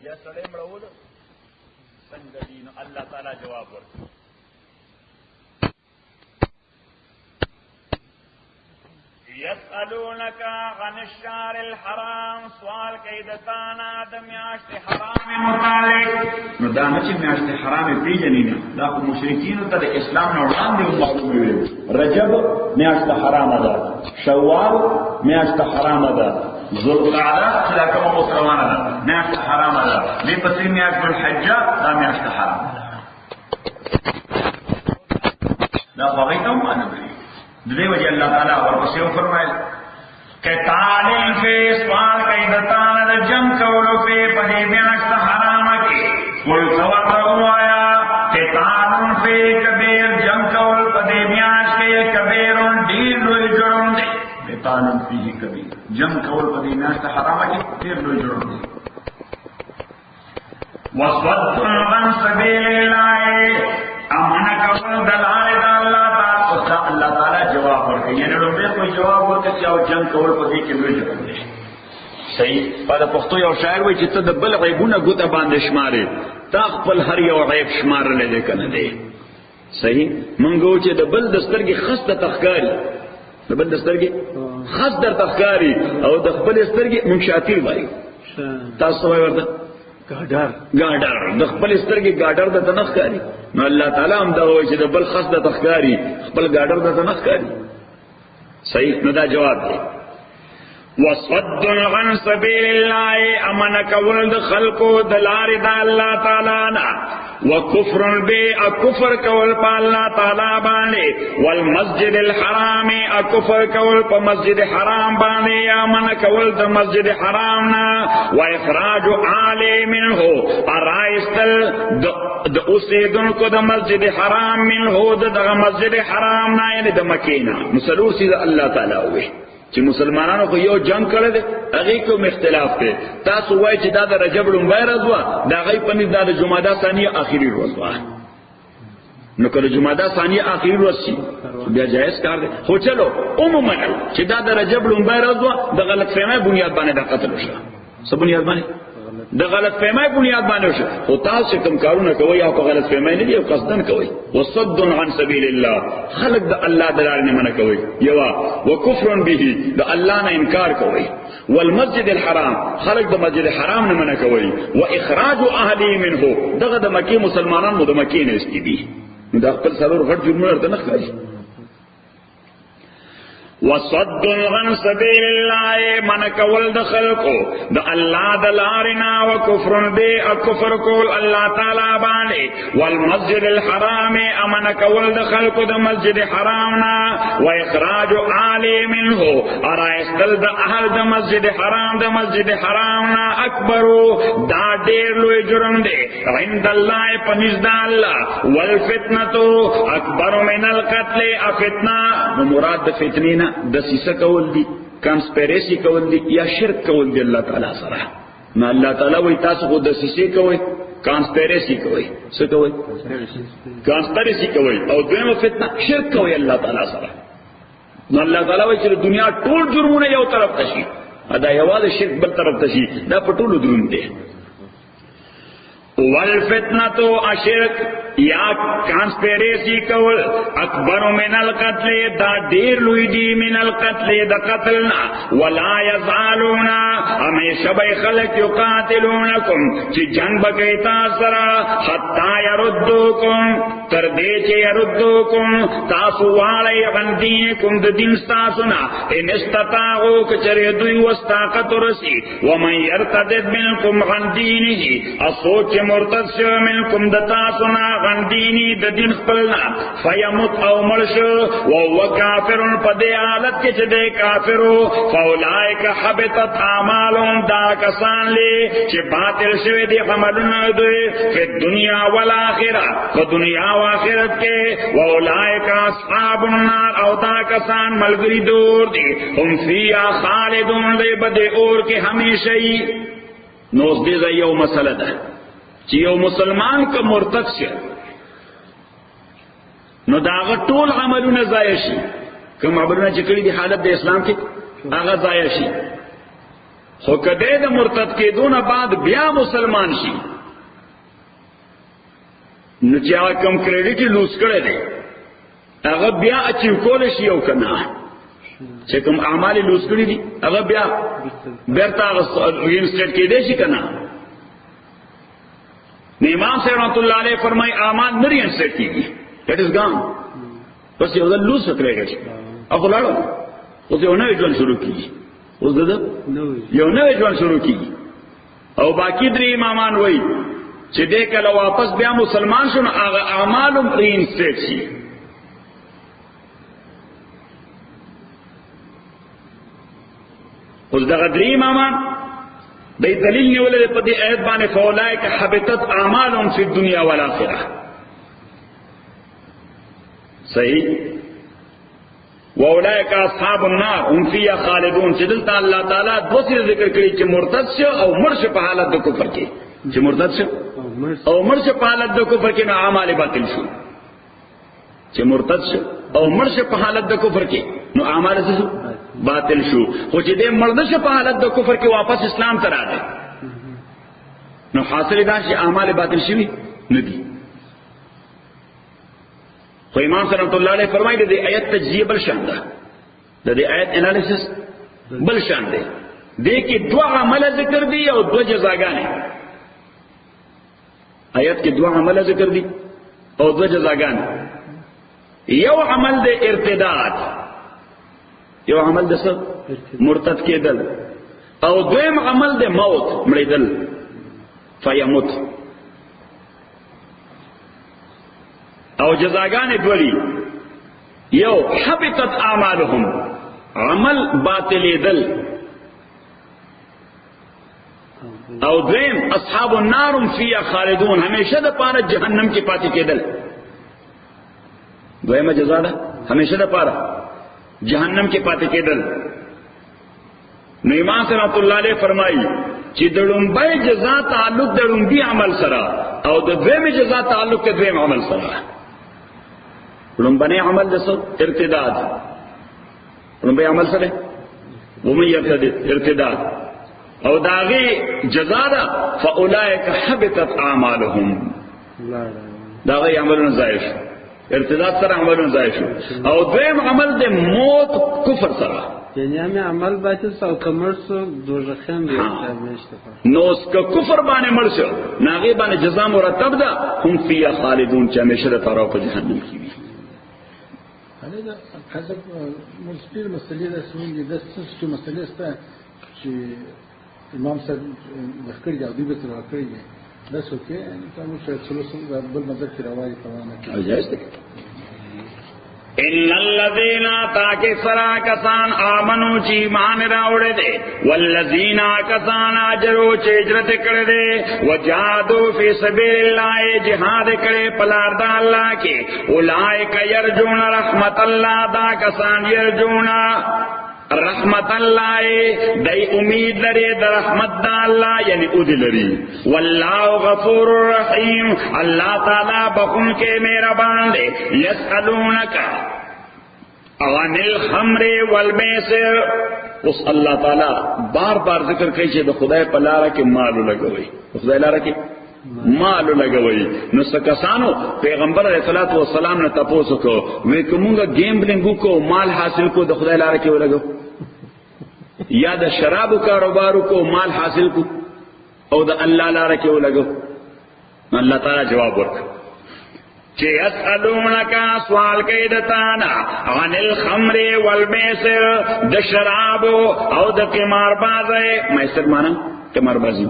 یا سړی مړول څنګه دي؟ نو الله تعالی جواب ورکړي يسألونك عن الشهر الحرام، سوال کوي د تانا د میاشت حرام متعلق. نو دا نه چې میاشت حرام پیژنې نه، دا خو مشرکینو ته د اسلام نه وړاندې معلومه وي. رجب میاشت حرام ده، شوال میاشت حرام ده، ذوالقعده چې دا کومه مسلمانه ده میاشت حرام ده، دې پسې میاشت الحجه دا میاشت حرام ده. دا هغه ته معلومه وي. دې وجه الله تعالی ورپسې فرمایل قتال فی سوال کوي د تانا د جنگ کولو په پدې میاشت حرامه کې قل توروایا قتال فی کبیر جنگ کول پدې میاشت کې کبیر ډیر لوی جرم دی. قتال فی کبیر جنگ کول پدې میاشت حرامه کې ډیر لوی جرم دی. وصد عن سبیل الله امن کول دلال الله اللہ تعالی جواب ورکړي. یعنی لومړی کوئی جواب ورکړي چې او جنگ کول په دې کې لوی جرم دی. صحیح. په پښتو یو شاعر وایي چې ته د بل عیبونه ګوته باندې شمارې، تا خپل هر یو عیب شمارلی دی که نه دی. صحیح. مونږ وایو چې د بل د سترګې خس درته ښکاري، د بل د سترګې خس درته ښکاري او د خپلې سترګې مونږ شاطر وایو. تاسو وایي ورته ګاډر د خپل سترګې ګاډر د تنخ کاری. نو الله تعالی هم دا وایي چې د بل خاص د تخکاری خپل ګاډر د تنخ کاری. صحیح. نو دا جواب دی. وصد عن سبیل الله امن کول د خلقو د لارې د الله تعالی نه، وکفر به کفر کول په الله تعالی باندې، والمسجد الحرام کفر کول په مسجد حرام باندې، امن کول د مسجد حرام نه، واخراج آل منه ارایستل د اوسیدونکو د مسجد حرام منه دغه مسجد حرام نه، یعنی د مکې نه. مسلور سید الله تعالی وې چې مسلمانانو خو یو جنگ کړی دی، هغې کې هم اختلاف دی. تاسو وایئ چې دا د رجب لومړی ورځ وه، د هغې په نسبت دا د جمادی ثانیه آخري ورځ وه. نو که د جمادی ثانیه آخري ورځ شي بیا جایز کار دی. خو چلو عموما چې دا د رجب لومړی ورځ وه، د غلطفهمۍ بنیاد باندې دا قتل وشوه. څه بنیاد باندې؟ د غلطفهمۍ بنیاد باندې وشو. خو تاسو چې کوم کارونه کوئ او په غلطفهمۍ نه دي او قصدن کوئ. وصد عن سبیل الله خلق د الله د لارې نه منع کوئ یوا، وکفر به د الله نه انکار کوئ، والمسجد الحرام خلق د مسجد حرام نه منع کوئ، واخراج اهله منه دغه د مکې مسلمانان مو د مکې نه استدي. نو دا خپل څلور غټ جرمونه ورته نه ښکاري. وصد عن سبیل الله من کول د خلقو د الله د لارنا، وکفر به کفر کول الله تعالی باندې، والمسجد الحرام امن کول د خلقو د مسجد حرامنا، واخراج آل منه ارایستل د اهل د مسجد حرام د مسجد حرامنا اکبر دا ډیر لوی جرم دی عند الله پنځ د الله، والفتنه اکبر من القتل فتنه مراد د فتنه د سیسه کول دي، کانسپیریسی کول دي یا شرک کول دي الله تعالی سره. نو الله تعالی وایي تاسو خو د سیسه کوئ، کانسپیریسی کوئ. څه کوئ؟ کانسپیریسی کوئ. او دویمه فتنه شرک کوئ الله تعالی سره. نو الله تعالی وایي چې دنیا ټول جرمونه یو طرف ته شي، دا یوازې شرک بل طرف ته شي، دا په ټولو دروند دی. والفتنه اشرک یا کانسپیریسی کول اکبر من القتل دا دیر لوی دی من القتل دا قتلنا، ولا یزالون ہمیشہ بے خلق یقاتلونکم چی جنگ بکی تاثرا حتی یردوکم تردے چی یردوکم تاسو والی عن دینکم دا دین ستاسونا ان استطاعو کچری دوی وستاقت رسی ومن یرتدد منکم عن دینی اصوچ مرتد شو منکم دا تاسونا عن دینی د دین خپلنا فیمت او مرشو وهو کافر پدې حالت کې چې دې کافرو فاولائک حبطت اعمالهم دا کسان لې چې باطل شوی دي عملونه دوی په دنیا او آخرت په دنیا او آخرت کې واولائک اصحاب النار او دا کسان ملګری دور دي هم فیها خالدون دې بده اور کې همیشه ای. نو دې یو مسله ده چې یو مسلمان که مرتد شي نو داغه ټول عملونه ضایع شي، کوم عملونه چې کړی دي حالت د اسلام کې هغه ضایع شي. خو کده د مرتد کېدون بعد بیا مسلمان شي نو چې هغه کم کریډټ لوس کړی دی هغه بیا اچیو کول شي او کنه چې کوم اعمال لوس کړی دي هغه بیا بیرته رینسټیټ کېدې شي کنه. امام صاحب رحمۃ اللہ علیہ فرمای اعمال نه رینسټیټ کیږي اٹ از گان پس یو ځل لوس کړی دی هغه لاړو اوس یو نوې ژوند شروع کیږي اوس دغه یو نوې ژوند شروع کیږي او باقی درې امامان وایي چې دې کله واپس بیا مسلمان شون هغه اعمالم رینسټیټ شي. اوس دغه درې امامان د دلیل نیولې په دې آیت باندې فولائک حبطت اعمالهم فی الدنیا والآخرة. صحیح. واولئک اصحاب النار هم فیها خالدون. چې دلته الله تعالی دوه څه ذکر کړی چې مرتد شو او مړ شو په حالت د کفر کې. چې مرتد شو او مړ شو په حالت د کفر کې نو اعمال باطل شو. چې مرتد شو او مړ شو په حالت د کفر کې نو اعمال څه باطل شو. خو چې دې مړ نشه په حالت د کفر کې واپس اسلام ته راغی نو حاصل دا چې اعمال باطل شوي نه دي. خو امام صلی الله علیه فرمایي د آیت تجزیه بل شان ده د دې آیت انالیسس بل شان ده. دې کې دوه عمل ذکر دي او دوه جزاګانې. آیت کې دوه عمل ذکر دي او دوه جزاګانې. یو عمل د ارتداد یو عمل د څه مرتد کېدل او دویم عمل د موت مړېدل فیموت او جزاګانې دوړي. یو حبطت اعمالهم عمل باطلېدل او دویم اصحاب النار فیها خالدون همیشه د پاره جهنم کې پاتې کېدل. دویمه جزا ده همیشه د پاره جهنم کې پاتې کېدل. نو امام صلی الله علیه فرمایي چې د لومبۍ جزا تعلق د لومبي عمل سره او د دویمه جزا تعلق د دویم عمل سره. لومبني عمل د ارتداد لومبۍ عمل سره ومن يرتد ارتداد او داغي جزا ده فاولئک حبطت اعمالهم داغي عملونه ضایع شو. ارتداد سره عملونه ضایع شو. او دویم عمل د موت کفر سره یعنی همه عمل باطل او کمر سو دوزخیان دی نشته. نو اس کا کفر باندې مړ شو ناغي باندې جزا مرتب ده هم فیها خالدون چې همیشه د طرف په جهنم کې وي. هذا حسب مستقل مسألة اسمه ده څه مسألة است چې امام صاحب ذکر دی او دی به تر راکړي دا څه کې ان تاسو څه څه بل مدد راوړي توانه اجازه ده. ان الذين تاكسرا كسان امنوا چی مان راوړې دي والذین کسان اجرو چې هجرت کړې دي وجاهدوا فی سبیل الله جهاد کړې په لار د الله کې اولئک یرجون رحمت الله دا کسان یرجون رحمت الله دای امید لري د رحمت د الله یعنی او دې لري. والله غفور رحیم الله تعالی بخون کې مهربان دی. یسالونک عن الخمر والمیسر. اوس الله تعالی بار بار ذکر کوي چې د خدای په لار کې مال لګوي. خدای لار کې مال لګوي. نو څکسانو پیغمبر علیه الصلاۃ والسلام نه تاسو کو وې کومه گیمبلینګ کو مال حاصل کو د خدای لار کې ولګو یا د شرابو کاروبارو کو مال حاصل کو او د الله لار کې ولګو. الله تعالی جواب ورکړ چې اسالونک سوال کوي د تانا عن الخمر والمیسر د شراب او د قمار بازه. میسر معنا قمار بازی.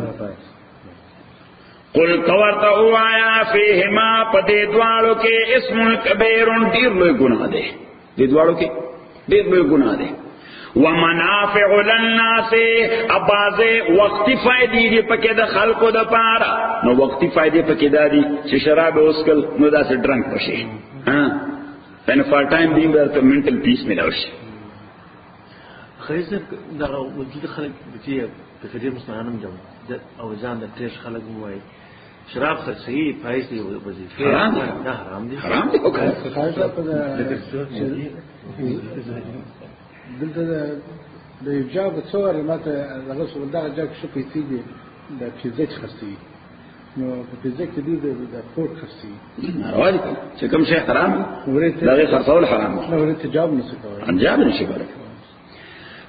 قل کورتا اوایا فیہما پدې دوالو کې اسم کبیر ډیر لوی ګناه ده. دې دوالو کې ډیر لوی ګناه ده. ومنافع للناس ابازه وقتی فائدې دي پکې د خلکو د پاره. نو وقتی فائدې پکې دادي چې شراب اوسکل نو داسې ډرنک وشي ها and for time being the mental peace ملوشي. خیزه دا وجود خلک چې په فدی مسلمانانو جوړ او ځان د تیش خلک وای شراب څه صحیح پیسې وظیفه حرام دي. دا حرام دي. حرام دي دلته د یو جاب څو واره ماته هغه څو دغه جاب څه پیسې دي د فزیک خرڅي نو په فزیک کې دي د پور خرڅي راوړي چې کوم شی حرام دغه خرڅول حرام نو ورته جاب نشي کولای انجام نشي کولای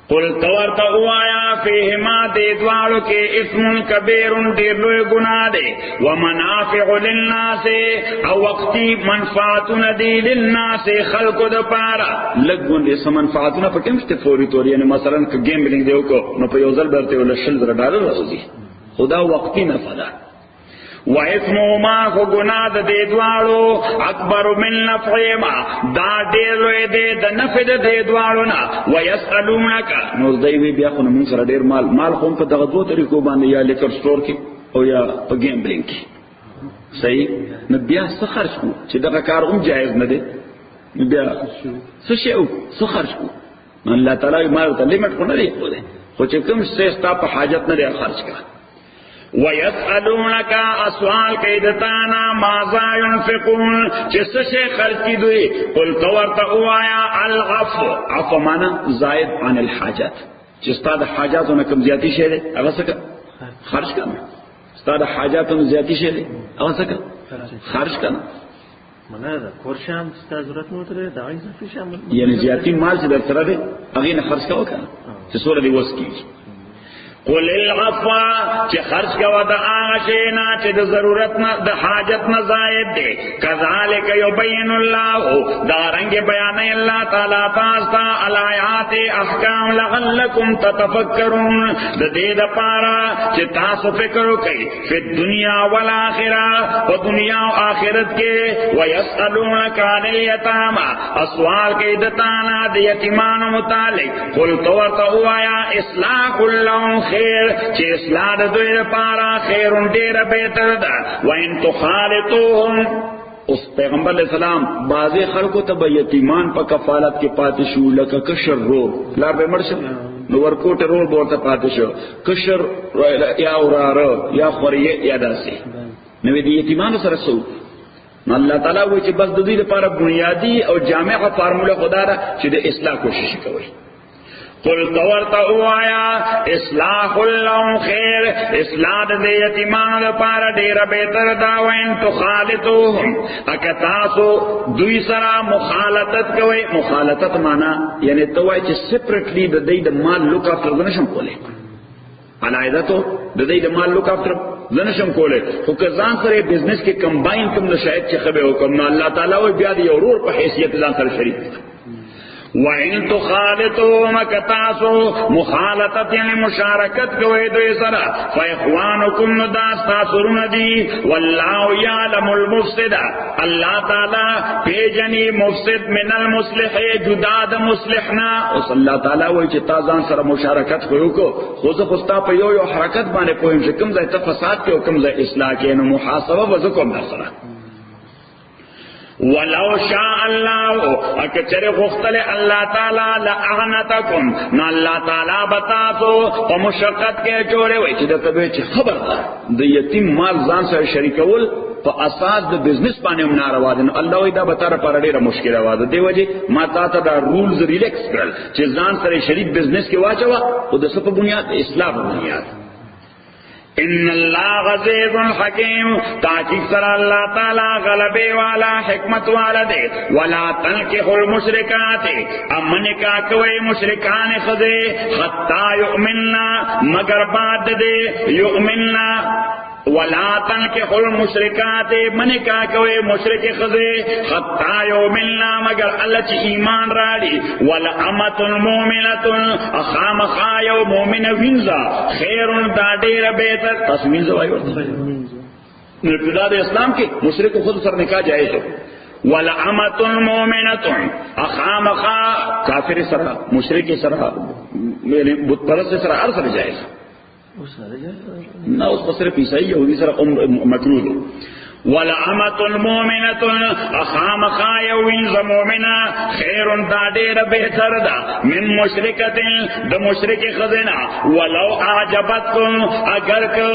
قل تورتا اوایا فیهما دے دوارو کے اسم کبیر دیر لوی گناہ دے ومنافع للناس او وقتی منفعتون دی للناس خلق دا پارا لگون دے سمنفعتون پا کمشتے فوری طور یعنی مثلا که گیم بلنگ دیو کو نو پا یوزل برتے ولا شل در ڈالر رسوزی خدا وقتی نفع وَإِثْمُهُمَا خو گناہ د دې دواړو اکبر من نفعهما دا ډېر لوی دی د نفع د دې دواړو نه ويسألونك نو دوی بیا خو موږ سره ډېر مال خو په دغه دوه طریقو باندې یا لیکر سٹور کې او یا په گیم بلنګ کې صحیح نو بیا څه خرج کو چې دغه کار هم جایز نه دی نو بیا څه شی او څه خرج کو الله تعالی مال ته لیمټ کو نه دی خو چې کوم څه ستا په حاجت نه دی خرج کا وَيَسْأَلُونَكَ أَسْوَالْ كَيْدَتَانَا مَاذَا يُنْفِقُونَ جس شے خرچ کی دوئی قل تورتا اوایا العفو عفو مانا زائد عن الحاجات جستا دا حاجاتونا کم زیادی شے دے اگر سکا خرچ کرنا جستا دا حاجاتونا زیادی شے دے اگر سکا خرچ کرنا منا دا کورشان ستا ضرورت نوتره دا عیزا فیشان یعنی زیادی مال سے در سرہ دے اگین خرچ کا وکا جسورا دی وس کی قل العفو چې خرج کوا د هغه شی نه چې د ضرورت نه د حاجت نه زائد دی کذالک یبین الله دا رنگ بیان الله تعالی تاسو الایات احکام لعلکم تتفکرون د دې لپاره چې تاسو فکر وکړئ په دنیا او آخرت او دنیا او آخرت کې ويسالونک عن الیتاما سوال کوي د تانا د یتیمانو متعلق قل تو وایا اصلاح لهم خیر چې اصلاح د دوی لپاره خیر ډیر بهتر ده وان تخالطوهم اس پیغمبر علیہ السلام بعض خلکو ته یتیمان په کفالت کې پاتې شو لکه کشر رو لار به مرشه نو ورکوټ رو ورته پاتې شو کشر یا وراره یا خوریه یا داسې نو دې یتیمانو سره سو الله تعالی وایي چې بس د دې لپاره بنیادی او جامعه فارموله خدا را چې د اصلاح کوشش کوي قل تورتا اوایا اصلاح لهم خیر اصلاح د یتیمان لپاره ډیر بهتر دا وین تخالطوهم اکتاسو دوی سره مخالطت کوي مخالطت معنا یعنی توای چې سپریټلی د دې د مال لوک افتر نشم کوله علایدتو د دې د مال لوک افتر نشم کوله خو که ځان سره بزنس کې کمباین کوم نو شاید چې خبره وکم نو الله تعالی او بیا د ورور په حیثیت ځان سره شریک وَإِن تُخَالِطُوا مَكَتَاسُوا مُخَالَطَةً یعنی مشارکت کوئی دوی سرا فَإِخْوَانُكُمْ نُدَاسْتَا سُرُنَ دِي وَاللَّهُ يَعْلَمُ الْمُفْسِدَ اللہ تعالی پیجنی مفسد من المصلح جداد مصلحنا اس اللہ تعالی وی چې تازان سره مشارکت کوي کو خو زه خوستا په یو حرکت باندې پوهم چې کوم ځای ته فساد کې او کوم ځای اصلاح کې نو محاسبه وزکم در سره ولو شاء الله اکچر غختل اللہ تعالی لعنتکم نو اللہ تعالی بتاسو په مشقت کې جوړه وای چې د تبه چې خبر ده د یتیم مال ځان سره شریکول په اساس د بزنس باندې ناروا دي نو الله وی دا به تر پر ډیره مشکله واده دی وجه ما تا دا رولز ریلیکس کړل چې ځان سره شریک بزنس کې واچوا او د څه په بنیاد اسلام بنیاد ان اللہ غزیز حکیم تاکیق سر اللہ تعالی غلبے والا حکمت والا دے ولا تنکح المشرکات امن کا کوئی مشرکان خدے حتی یؤمننا مگر بعد دے یؤمننا ولا تنکح المشرکات من کا کوئی مشرک خدے حتی یؤمننا مگر اللہ چی ایمان راڑی ولامت المومنت اخام خایو مومن وینزا خیر دا دیر بہتر تصمیم زوائی ورد ابتداء اسلام کی مشرک خود سر نکاح جائز ہے ولامت المومنت اخام خا کافر سرا مشرک سرا بت پرست سرا ہر سر جائز نہ اس پر صرف عیسائی یہودی سر مکروه ولعمت المومنت اخام خایوین زمومنا خیر دا دیر بہتر دا من مشرکت دا مشرک خزنا ولو اعجبتکم اگر که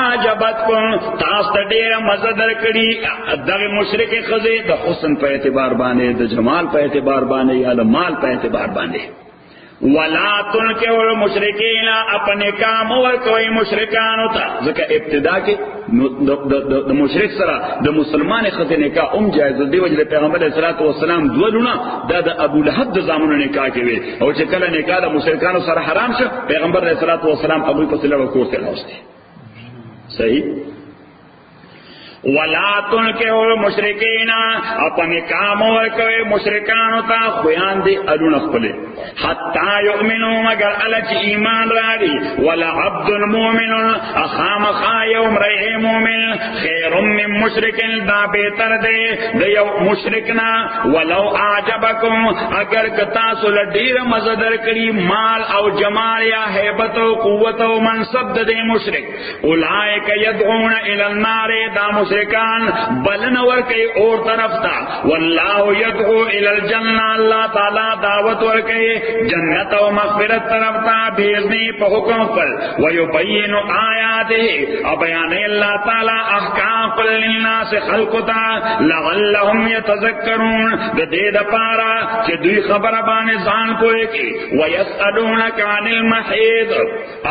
اعجبتکم تاست دیر مزدر کری دا مشرک خزی دا حسن پہ اعتبار بانے دا جمال پہ اعتبار بانے یا دا مال پہ اعتبار بانے ولا تنکحوا المشرکین اپنے کام اور کوئی مشرکان ہوتا ځکه ابتدا کې د مشرک سره د مسلمان خزه نکاح جایز دی وجه پیغمبر علیه الصلاۃ والسلام دوه د ابو لهب د زامنو نکاح کوي او چې کله نکاح د مشرکانو سره حرام شو پیغمبر علیه الصلاۃ والسلام ابو په سلام کور ته راوستي صحیح ولا تنکحوا المشرکین اپنے کام اور کوئی مشرکان ہوتا خویان دی ادون خپل حتی یؤمنوا مگر الچ ایمان راڑی ولا عبد المؤمن اخام خایوم رئے مومن خیر من مشرک دا بہتر دے دیو مشرکنا ولو اعجبکم اگر کتاسو لدیر مزدر کری مال او جمال یا حیبت و قوت و منصب دے مشرک اولئک یدعون الی النار دا مشرکان بلن ورکی اور طرف تا واللہ یدعو الی الجنہ اللہ تعالی دعوت ورکی جنت و مغفرت طرف تا بھیجنی پا حکم پر ویبین آیاته بیان اللہ تعالی احکام قل للناس خلقتا لعلهم یتذکرون دید پارا چی دوی خبر بان زان کوئے کی ویسألونک عن المحیض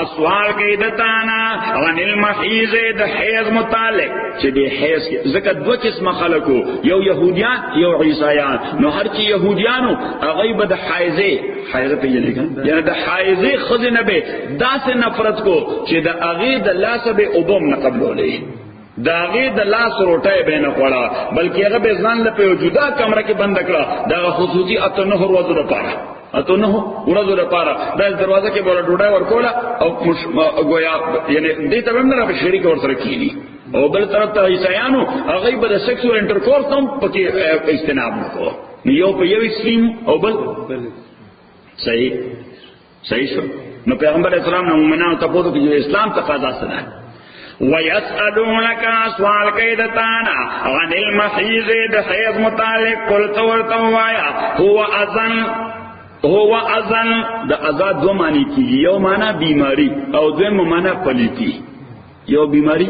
اسوال کی دتانا عن المحیض د حیض متعلق چی دی حیض ذکر دو قسم خلقو یو یہودیان یو عیسایان نو ہر چی یہودیانو اغیب د حیضے حیض پہ یعنی د حیضے خزن بے دا سے نفرت کو چی دا اغید اللہ سب ابوم نقبلو لے دا اغید اللہ سروٹائے بے نقوڑا بلکہ اغیب ازنان لپے جدا کمرہ کی بند اکڑا دا خصوصی اتنہ روزو رپارا اتنہ ورځو لپاره دا دروازه کې بوله ډوډۍ ورکوله او گویا یعنی دې ته هم نه شریک ورسره کیږي او بل طرف ته عیسایانو هغه به د سیکسوال انټرکورس هم پکې اجتناب وکړو یو په یو اسلام او بل صحیح شو نو پیغمبر اسلام نو مومنانو ته پوښتنه کوي اسلام تقاضا څه ده وَيَسْأَلُونَكَ سوال قیدتانا عن المحیض بحیض متعلق قلت ورتوایا هو اذن د ازاد دو معنی کی یو معنی بیماری او دویم معنی پلیتی یو بیماری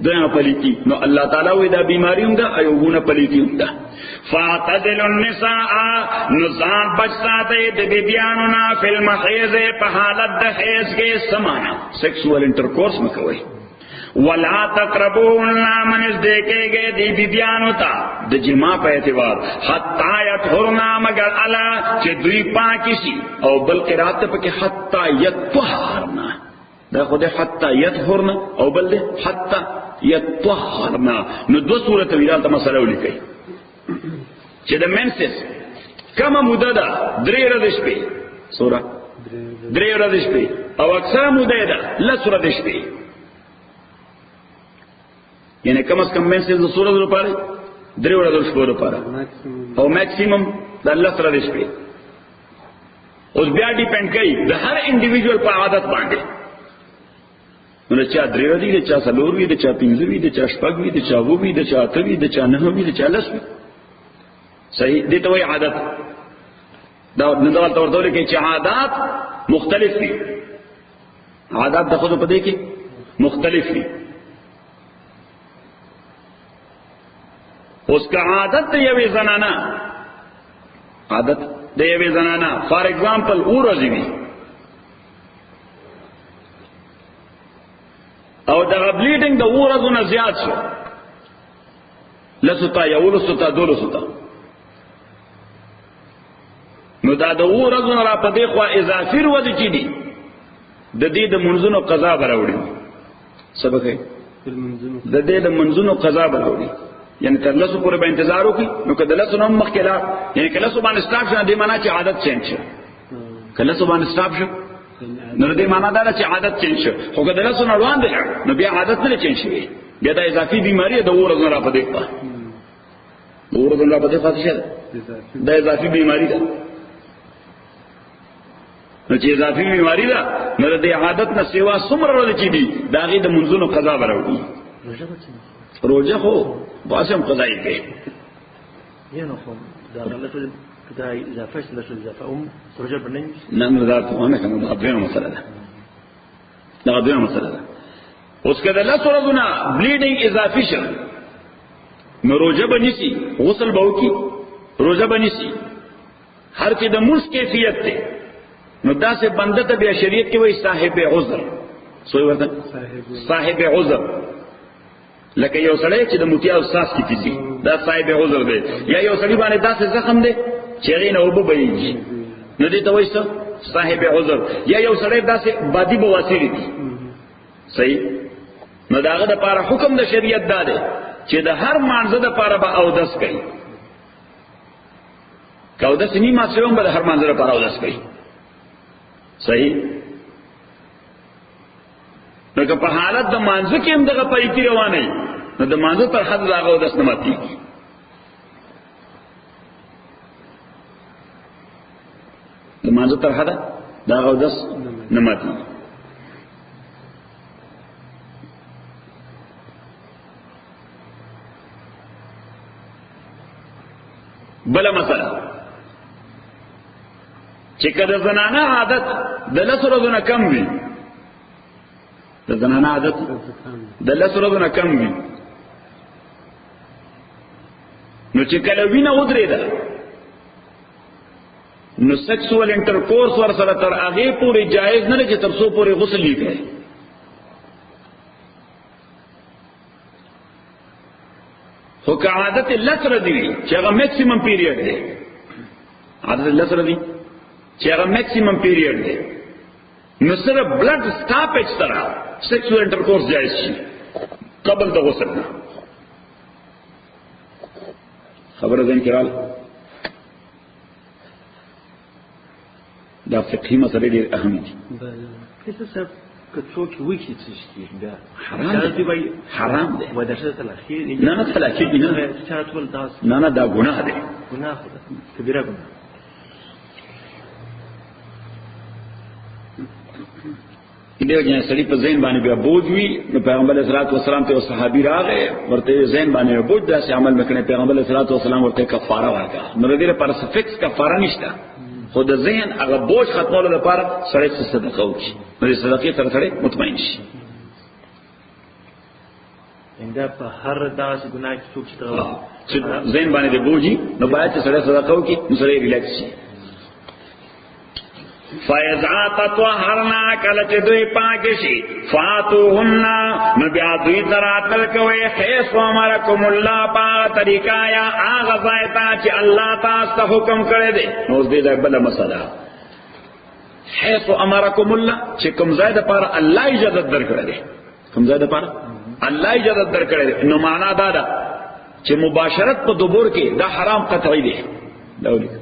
دویم پلیتی نو اللہ تعالی وی دا بیماری ہوں دا ایوگون پلیتی ہوں دا فاعتدل النساء نزان بچ ساتے د بیبیانونا فی المحیض پا حالت د حیض کے سمانا سیکسوال انٹرکورس میں کوئی ولا تقربون منز دیکھے گئے دی بیبیانو تا د جماع پہ اعتبار حتی یطہرنا مگر علا چہ دوی پاکی سی او بل قرات پہ حتی یطہرنا دا خود حتی یطہرنا او بل دے حتی یطہرنا نو دو صورت ویرال تا مسئلہ لکھئی چہ دا منسس کم مدد دری ردش پہ سورہ دری ردش پہ او اکثر مدد لس ردش پہ یعنی کم از کم مینسز دو سورت رو پارے دری وڑا دو شپو رو پارا او میکسیمم دا اللہ سر دش پہ اس بیا ڈیپینڈ کئی دا ہر انڈیویجول پا عادت باندے انہا چاہ دری وڑا دی دا چاہ سلور وی دا چاہ پینزو وی دا چاہ شپگ وی دا چاہ وو وی دا چاہ اتو وی دا چاہ نحو وی دا چاہ لس وی صحیح دیتا وی عادت دا ندوال طور دولے کہ چاہ عادات مختلف وی عادات دا خود پا دے کے مختلف وی اس کا عادت دیوی زنانا عادت دیوی زنانا فار ایگزامپل او رضی بھی او دا بلیڈنگ دا او رضونا زیاد شو لسوتا یا اولسوتا دولسوتا نو دا او رضونا را پا دیخوا اضافی رو دی چی دی دا دی دا منزون و قضا براوڑی سبق ہے دا دی دا منزون و قضا براوڑی یعنی تر لسو پورے با انتظارو کی نو که دلسو نم مخیلا یعنی که لسو بان استاف شو دی مانا چی عادت چینج شو که لسو بان استاف شو نو دی مانا دادا چی عادت چینج شو خو که دلسو نروان دی نو بیا عادت نلے چینج شوی بیا دا اضافی بیماری دا ورزن را پا دیکھا ورزن را پا دیکھا تیشا دا اضافی بیماری دا نو چی اضافی بیماری دا نو دی عادت نسیوا سمر رو دی چی دی دا غی دا منزون و قضا براو دی روجہ ہو باسم قضائی پہ یہ نو خو دا غلط دا اضافه لشل اضافه روجہ بنیں نعم دا تو انا كان غبرنا مسألة دا غبرنا مسألة اس کے دلہ سورتنا بلیڈنگ اضافی شر نو روجہ بنیسی غسل باو کی روجہ بنیسی ہر کی دا مرس کیفیت تے نو داسې بنده ته بیا شریعت کې وایي صاحب عذر. سوی ورته صاحب عذر، لکه یو سړی چې د موتیا استاد کی تیزی دا صاحب عذر دی، یا یو سړی باندې داسې زخم دی چې هغې نه اوبه بهیږي نو دې ته وایي صاحب عذر، یا یو سړی داسې بادي بواسیر دي. صحیح. نو د هغه دپاره حکم د شریعت دا دی چې د هر مانځه دپاره به اودس کوي. که اودس نی مات شوی هم به د هر مانځه دپاره اودس کوي. صحیح. نو که په حالت د مانځه کې هم دغه پلیتي روانه وي نو د مانځه تر حد د هغه اودس نه ماتېږي. د مانځه تر حده د هغه اودس نه ماتېږي. بله مسله چې که د زنانه عادت د 10 ورځو نه کم وي، د زنانه عادت د 10 ورځو نه کم وي، نو چې کله وینه ودرېده نو سیکسوال انټرکورس ور سره تر هغې پورې جایز نه دی چې تر څو پورې غسل نه کوي. خو که عادت 10 ورځې وي چې هغه میکسیمم پیریډ دی، عادت 10 ورځې چې هغه میکسیمم پیریډ دی، نو صرف بلډ سټاپیج سره سیکسوال انټرکورس جایز شي قبل د غسل نه. خبره ذهن کې راغله؟ دا فقهي مسئلې ډېرې اهم دي. که څوک وکړي څه شي بیا حرام دی. حرام دی. و درشه تلاخیر نه نه تلاخیر نه نه نه دا ګناه دی. ګناه خو کبیره ګناه. دیو جن سړي په ذهن باندې بیا بوج وي نو پیغمبر علیه الصلاۃ والسلام ته صحابي راغی ورته ذهن باندې بوج داسې عمل وکړي، پیغمبر علیه الصلاۃ والسلام ورته کفاره ورکړه. نو دې لپاره فکس کفاره نشته، خو د ذهن هغه بوج ختمولو لپاره سړی صدقه وکړي نو د صدقې سره سړی مطمئن شي. انده په هر داسې ګناه کې څوک چې ذهن باندې د بوجي نو باید چې سړی صدقه وکړي نو سړی ریلیکس شي. فَإِذَا تَطَهَّرْنَا کله چې دوی پاک شي فَاتُوهُنَّ نو بیا دوی ته راتل کوئ حیث امرکم الله په طریقه یا هغه ځای ته چې الله تاسو ته حکم کړی دی. نو اوس دې بله مسله حیث امرکم الله چې کوم ځای دپاره الله اجازت درکړی دی، کوم ځای دپاره الله اجازت درکړی دی، نو معنا دا ده چې مباشرت په دبور کې دا حرام قطعی دی. دا ولیکه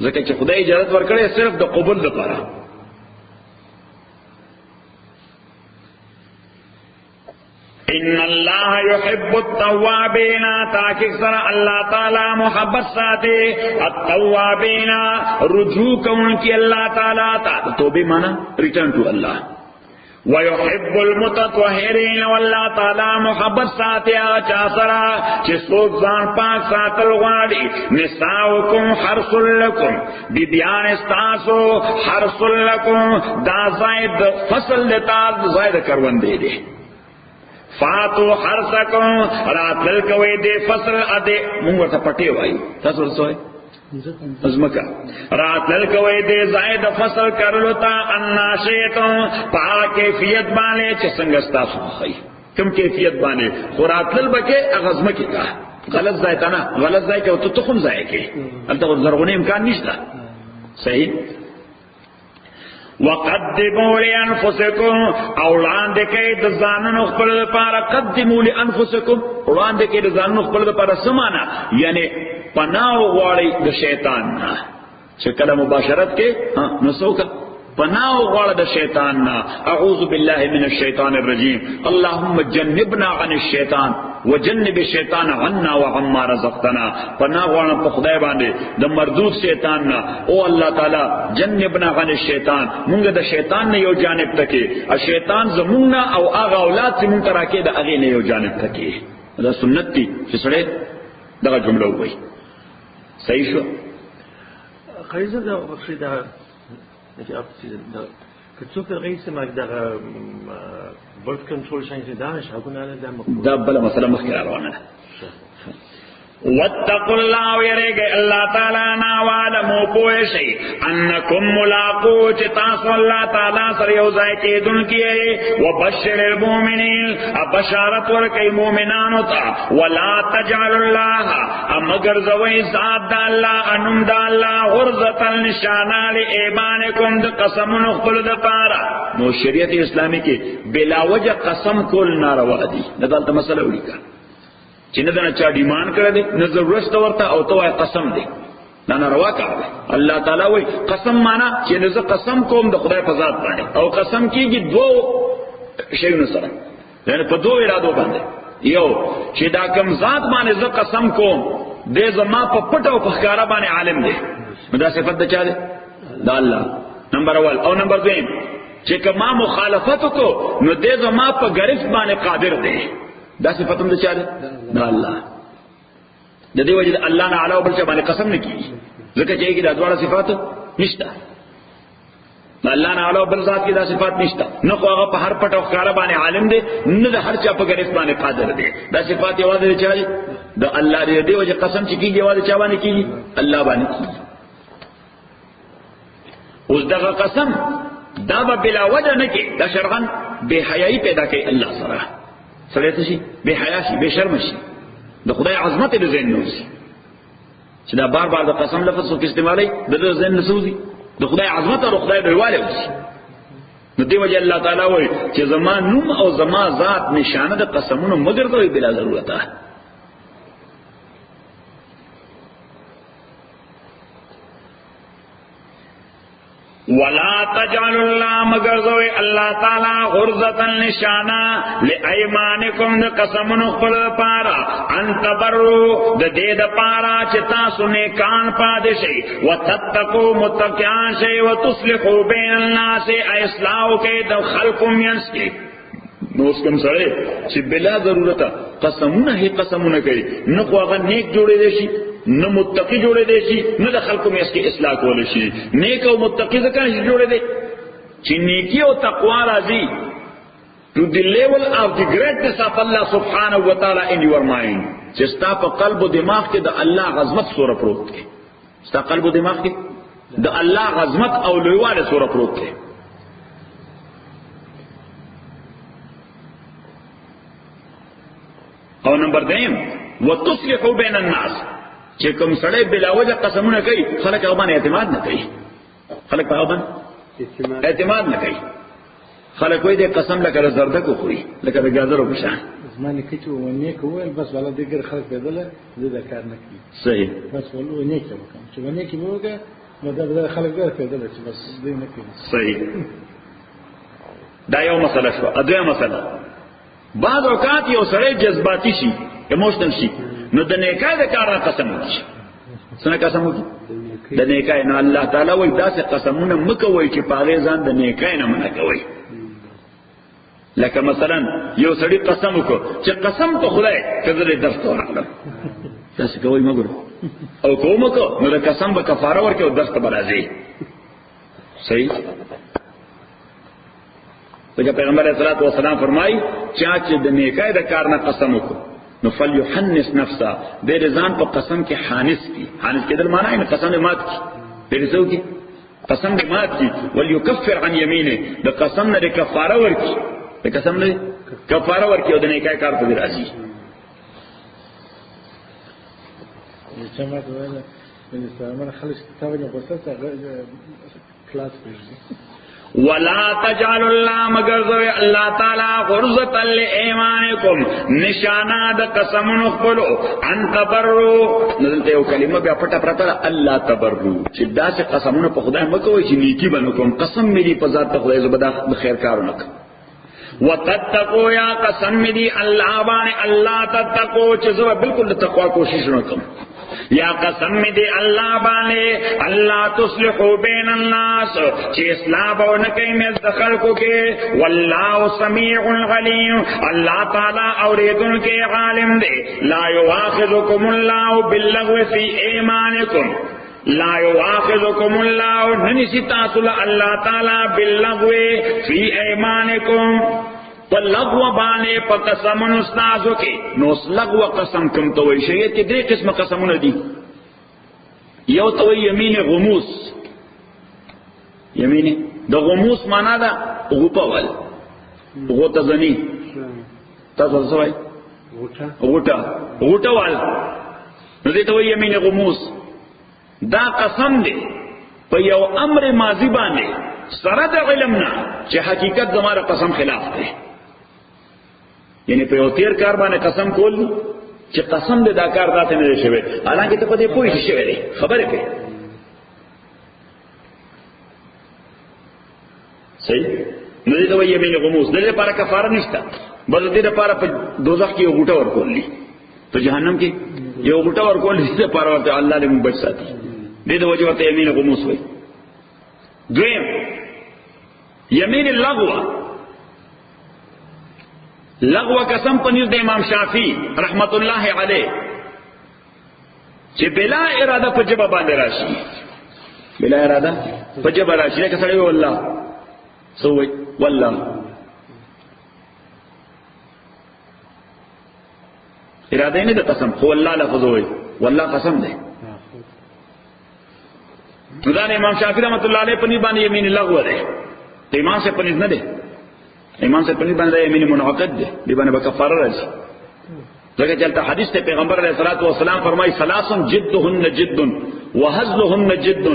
ځکه چې خدای اجازت ورکړي صرف د قبول لپاره. ان الله يحب التوابين تاکي سره الله تعالی محبت ساتي التوابين رجوع کوونکی الله تعالی ته توبه معنا ریټرن ټو الله، ويحب المتطهرين والله تعالی محبت ساتي چا سره چې څوک ځان پاک ساتل غواړي. نساؤکم حرث لکم بیبیان استاسو حرث لکم دا زائد فصل لتا زائد کروندې دي. فاتو حرثکم راتل کوي دې فصل اده موږ ته پټي وایي تاسو ورسوي ازمکا راتل کوئی دے زائد فصل کرلو تا اناشیتوں پا کیفیت بانے چھ سنگستا سوخی کم کیفیت بانے خوراتل بکے اغزمکی کا غلط زائتا نا غلط زائے کہ تو تخم زائے کے التا زرغنی امکان نشتا. صحیح. وقدموا لانفسکم اولان دکے دزانن خپل لپاره قدموا لانفسکم اولان دکے دزانن خپل لپاره سمانا یعنی پناہ غواړي د شیطان نه چې کله مباشرت کې نو څوک پناہ غواړي د شیطان نه. اعوذ بالله من الشیطان الرجیم اللهم جنبنا عن الشیطان وجنب الشیطان عنا وعما رزقتنا. پناہ غواړم په خدای باندې د مردود شیطان نه. او الله تعالی جنبنا عن الشیطان مونږ د شیطان نه یو جانب تکي او شیطان زمونږ او هغه اولاد چې مونږ راکې د هغه نه یو جانب تکي. دا سنت دي چې سره دغه جمله وایي. صحیح شو. قیزه دا بخشی دا نجی اپسی دا کچوک دا غیسی ماک دا بلد کنٹرول شنگی دا شاگون آلی دا مقبول دا بلا مسئلہ مخیر آروانه واتقوا الله ويرګي الله تعالی نا وعلمو پوښي انکم ملاقو چې تاسو الله تعالی سره یو ځای کېدونکي وبشر المؤمنین ابشارت ورکي مؤمنانو ته ولا تجعلوا الله امگر زوي ذات د الله انم د الله غرزه النشانا لایمانکم د قسمونو خپل د پاره. نو شریعت اسلامی کې بلا وجه قسم کول ناروا دي. دلته مسله ولیکه چې نه دا چا ډیمان کړی دی نه ضرورت ورته او ته قسم دی دا ناروا کار دی. الله تعالی وایي قسم معنا چې نه قسم کوم د خدای په ذات باندې او قسم کیږي دوه شیونو سره یعنی په دوه ارادو باندې. یو چې دا کوم ذات باندې زه قسم کوم دې زما په پټ او په ښکارا باندې عالم دی نو دا صفت د چا دی؟ د الله. نمبر اول. او نمبر دویم چې کما مخالفت کو نو دې زما په گرفت باندې قادر دی دا صفتم د چا ده؟ د الله. د دې وجه الله نه علاوه بل څه باندې قسم نه کیږي ځکه چې دا ډول صفات نشته. الله نه علاوه بل ذات کې دا صفات نشته. نه خو هغه په هر پټ او ښکارا باندې عالم دی نه د هر چا په گرفت باندې قادر دی. دا صفات یوازې د چا دي؟ د الله دی. د دې وجه قسم چې کیږي یوازې چا باندې کیږي؟ الله باندې کیږي. اوس دغه قسم دا به بلا وجه نه کې دا شرعاً بے حیايي پیدا کوي الله سره. سړی شي بے حیا شي بے شرم شي د خدای عظمت د ذهن نوځي چې دا بار بار د قسم لفظ څوک استعمالي د ذهن نسوځي د خدای عظمت او خدای ډیرواله وځي. نو دی وجه الله تعالی وایي چې زما نوم او زما ذات نشانه د قسمونو مگر دوی بلا ضرورت ده. ولا تجعلوا الله مگر زوی الله تعالی غرزه نشانا لایمانکم د قسمونو خپل پارا ان تبروا د دې د پارا چې تاسو نه کان پاد شي وتتقوا متقیان شي وتصلحوا بین الناس اصلاح کې د خلق مینس کې. نو اس کوم سره چې بلا ضرورت قسمونه کوي نه خو هغه نیک جوړې دي شي نه متقی جوړې دي شي نه د خلکو مې اس کې اصلاح کول شي. نیک او متقی ځکه جوړې دي چې نیکی او تقوا راځي to the level of the greatness of Allah subhanahu wa ta'ala in your mind. چې ستا په قلب او دماغ کې د الله عظمت سوره پروت دی. ستا قلب او دماغ کې د الله عظمت او لویواله سوره پروت دی. او نمبر 2 وتصلحوا بین الناس چې کوم سړی بلا وجه قسمونه کوي خلک هغه باندې اعتماد نه کوي. خلک په هغه باندې اعتماد نه کوي. خلک وایي د قسم لکه زرده کو خوري لکه د گازرو په شان. زمانه کې چې ونه کوول بس ولا دګر خلک بدله د کار نه کوي. صحیح. بس ولو نه کوي چې ونه کې وګه نو دا خلک ګر بدله چې بس دې نه کوي. صحیح. دا یو مسله شو. اځه مسله بعض اوقات یو سړی جذباتي شي ایموشنل شي نو د نیکای د کار قسم وکړي. څنګه قسم وکړي؟ د نیکای. نو الله تعالی وایي داسې قسمونه مکوئ چې پاغه ځان د نیکای نه منع کوي. لکه مثلا یو سړی قسم وکړي چې قسم په خدای کله درس ورکړم تاسو کوی مګر او کوم کو نو د قسم به کفاره ورکړي او درس ته راځي. صحیح. تو پیغمبر علیہ الصلوۃ والسلام فرمائی چې د نیکای د کار نه قسم وکړي نو فلیحنس نفسا د رضان په قسم کې حانس کی. حانس کېدل معنی نه قسم مات کی پرېسو کی قسم مات کی وليكفر عن يمينه د قسم نه کفاره ورکړي د قسم نه کفاره ورکړي او د نیکای کار ته راځي. چې ما ته ویل د استعمال خلک کتاب نه غوښته کلاس پېژني. ولا تجعلوا الله مگر ذوی الله تعالی غرزة لایمانکم نشانہ د قسمونو خپلو ان تبروا. نزلته یو کلمه بیا پټه پرته الله تبروا چې داسې قسمونه په خدای مکوئ چې نیکی باندې کوم قسم مې په ذات خدای زبدا د خیر کارونه کوم. وتتقوا یا قسم مې الله باندې الله تتقوا چې زه بالکل د تقوا کوشش وکم. یا قسم دی الله باندې الله تصلحوا بین الناس چې اصلاح ونه کوي مې د خلکو کې. والله سمیع علیم الله تعالی اوریدونکو عالم دی. لا یؤاخذکم الله باللغو فی ایمانکم لا یؤاخذکم الله ننسی تاسو الله تعالی باللغو فی ایمانکم په لغو باندې په قسمونو ستاسو کې. نو لغو قسم کوم ته وایي؟ شریعت کې درې قسمه قسمونه دي. یو ته وایي یمین غموس. یمین د غموس معنا ده غوپول، غوته ځنی. تاسو څه وایي؟ غوټه وال. نو دې ته وایي یمین غموس. دا قسم دی په یو امر ماضی باندې سره د علم نه چې حقیقت زماره قسم خلاف دی. یعنی په یو تیر کار باندې قسم کول چې قسم دې دا کار راته نه شوی، حالانکه ته په دې پوه شوی دی، خبره کوي. صحیح. نو دې ته وایي یمین غموس. دې لپاره کفاره نشته، بل دې لپاره په دوزخ کې یو غوټه ورکولې، په جهنم کې یو غوټه ورکولې، دې لپاره ورته الله دې موږ بچ ساتي. دې د وجه ورته یمین غموس وایي. دویم یمین اللغو. لغو قسم پنځ د امام شافعی رحمت الله علیه چې بلا اراده په جبه باندې راشي، بلا اراده په جبه راشي، لکه سړی والله سوې والله اراده نه د قسم، خو الله لفظ وایي والله قسم ده. نو امام شافعی رحمت الله علیه پنځ باندې یمین لغو ده، امام سے پنځ نه ده. ایمان سے پنځ باندې یمین منعقد ده، دی باندې کفاره راځي. ځکه چې حدیث ته پیغمبر علیه الصلاۃ والسلام فرمایي ثلاث جدهن جد وهزلهن جد.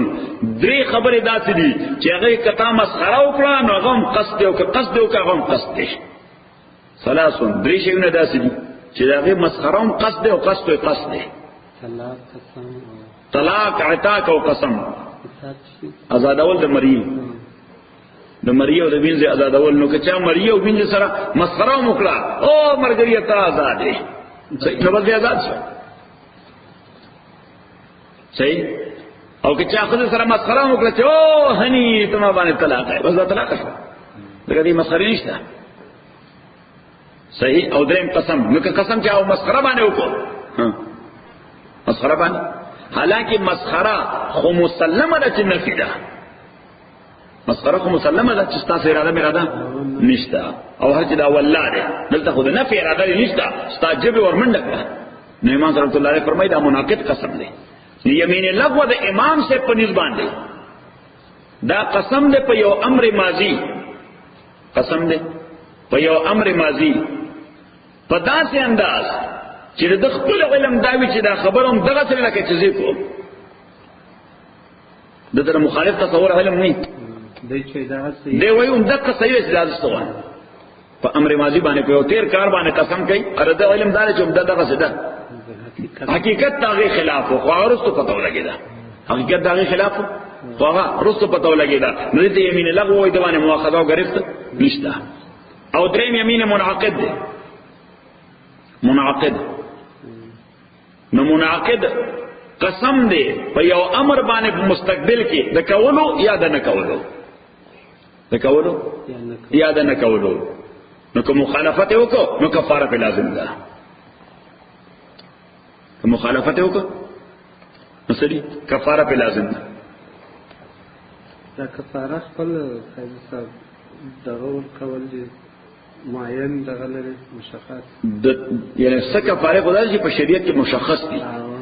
درې خبرې داسې دي چې هغه کته مسخره وکړه نو هغه هم قصد او قصد او هغه هم قصد دي. ثلاث درې شیونه داسې دي چې هغه مسخره هم قصد او قصد او قصد دي. طلاق عتاق او قسم. آزادول د مریض، د مریو د وینځ آزادول. نو که چا مریو وینځ سره مسخره وکړه او مرګري ته آزاد دی، نو بس آزاد شو. صحیح. او که چا خود سره مسخره وکړه چې او هني ته ما باندې طلاق ہے، بس دا طلاق شو. دغه دې مسخره نشته. صحیح. او دریم قسم. نو که قسم چې او مسخره باندې وکړه، مسخره باندې، حالانکه مسخره خو مسلمه ده چې نفي ده. مسخره خو مسلمه ده چې تاسو اراده نشته، او هر چې دا والله ده دلته خو نه فی اراده نشته، استاجب ورمنډه کړه. نو امام رحمۃ اللہ علیہ فرمایي دا مناقض قسم دی. یمین لغو د امام سے پنځ باندې دا قسم دی په یو امر ماضی، قسم دی په یو امر ماضی په داسې انداز چې د خپل علم داوی چې دا خبروم دغه څه لکه چې زه کوم، دغه مخالف تصور علم نه دی وایي هم دغه صحیح اجازه ستوه په امر ماضی باندې په یو تیر کار باندې قسم کوي، اره د علم دار چې دغه څه ده حقیقت داغه خلاف او ورستو پتو لګیدا، حقیقت داغه خلاف او ورستو پتو لګیدا. نو دې یمین لغو وي د باندې مؤاخذه او گرفت نشته. او دریم یمین منعقد ده. منعقد نو منعقد قسم دی په یو امر باندې مستقبل کې د کولو یا د نه کولو، د کولو یا د نه کولو. نو که مخالفت وکړو نو کفاره په لازم ده. که مخالفت وکړو نو سړي کفاره په لازم ده. دا کفاره خپل قاضي صاحب دغه کول دي معین دغه لري مشخص د یعنی څه کفاره خدای چې په شریعت کې مشخص دي،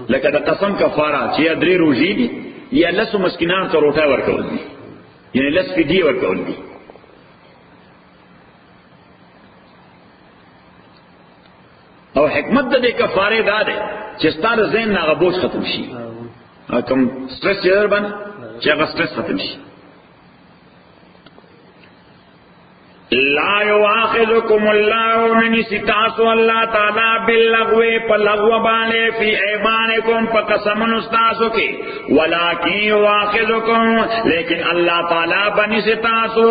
لکه د قسم کفاره چې یا درې روزي دي یا لسو مسکینان ته روټه ورکول دي، یعنی لس فدیه ورکول دي. او حکمت د دې کفاره دا ده چې ستاره ذهن نه غبوج ختم شي، کوم سټرس یې در باندې چې هغه سټرس ختم شي. لا یواخذکم الله من ستاسو الله تعالی باللغو فلغو باندې فی ایمانکم فقسمن استاسو کې، ولکن یواخذکم لیکن الله تعالی باندې ستاسو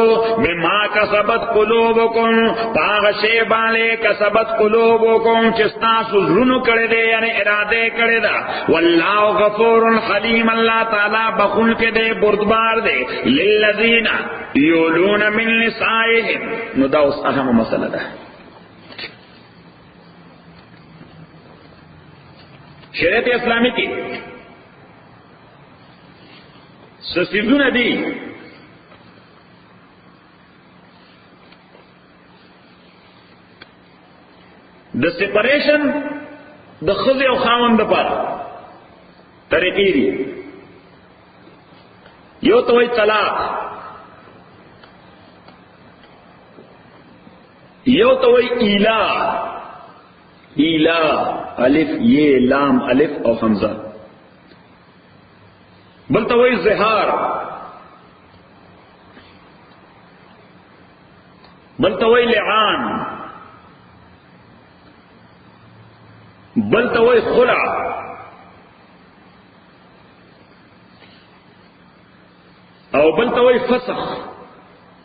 بما کسبت قلوبکم پاغ شی باندې کسبت قلوبکم چې استاسو زړونو کړی دی، یعنی اراده کړی دا. والله غفور حلیم، الله تعالی بخون کې دی، بردبار دی. للذین یولون من نسائهم. نو دا اوس اهم مسله ده. شریعت اسلامی کې سسیدونه دي د سپریشن د ښځې او خاوند لپاره طریقې دي. یو ته وایي طلاق، یو ته وایي ایلا، ایلا الف یہ لام الف او حمزه، بل ته وایي زهار، بل ته وایي لعان، بل ته وایي خلع، او بل ته وایي فسخ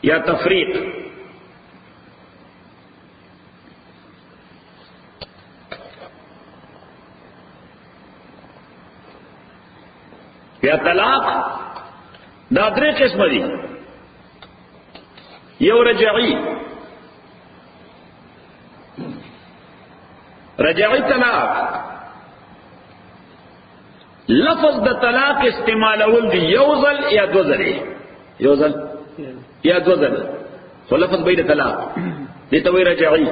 یا تفریق. یا طلاق دا درې قسم دي. یو رجعی، رجعی طلاق لفظ د طلاق استعمالول دی یو ځل یا دو ځل، یو ځل یا دو ځل، خو لفظ به د طلاق دې ته وایي رجعی.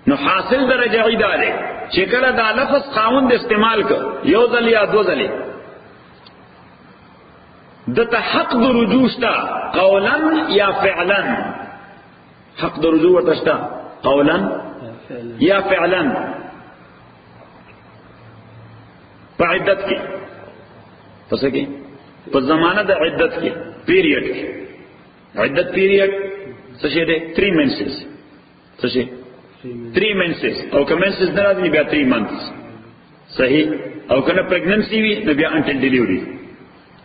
نو حاصل د رجعی دا دی چې کله دا لفظ خاوند استعمال کړ یو ځل یا دو ځلې، دته حق د رجوع شته قولا یا فعلا، حق د رجوع ورته شته قولا یا فعلا. په عدت کې پس کې په زمانه د عدت کې پیریډ کې، عدت پیریډ څه شي دی؟ 3 menses، څه شي 3 menses، او که menses نه راځي بیا 3 months صحیح، او کنه pregnancy وي نو بیا until delivery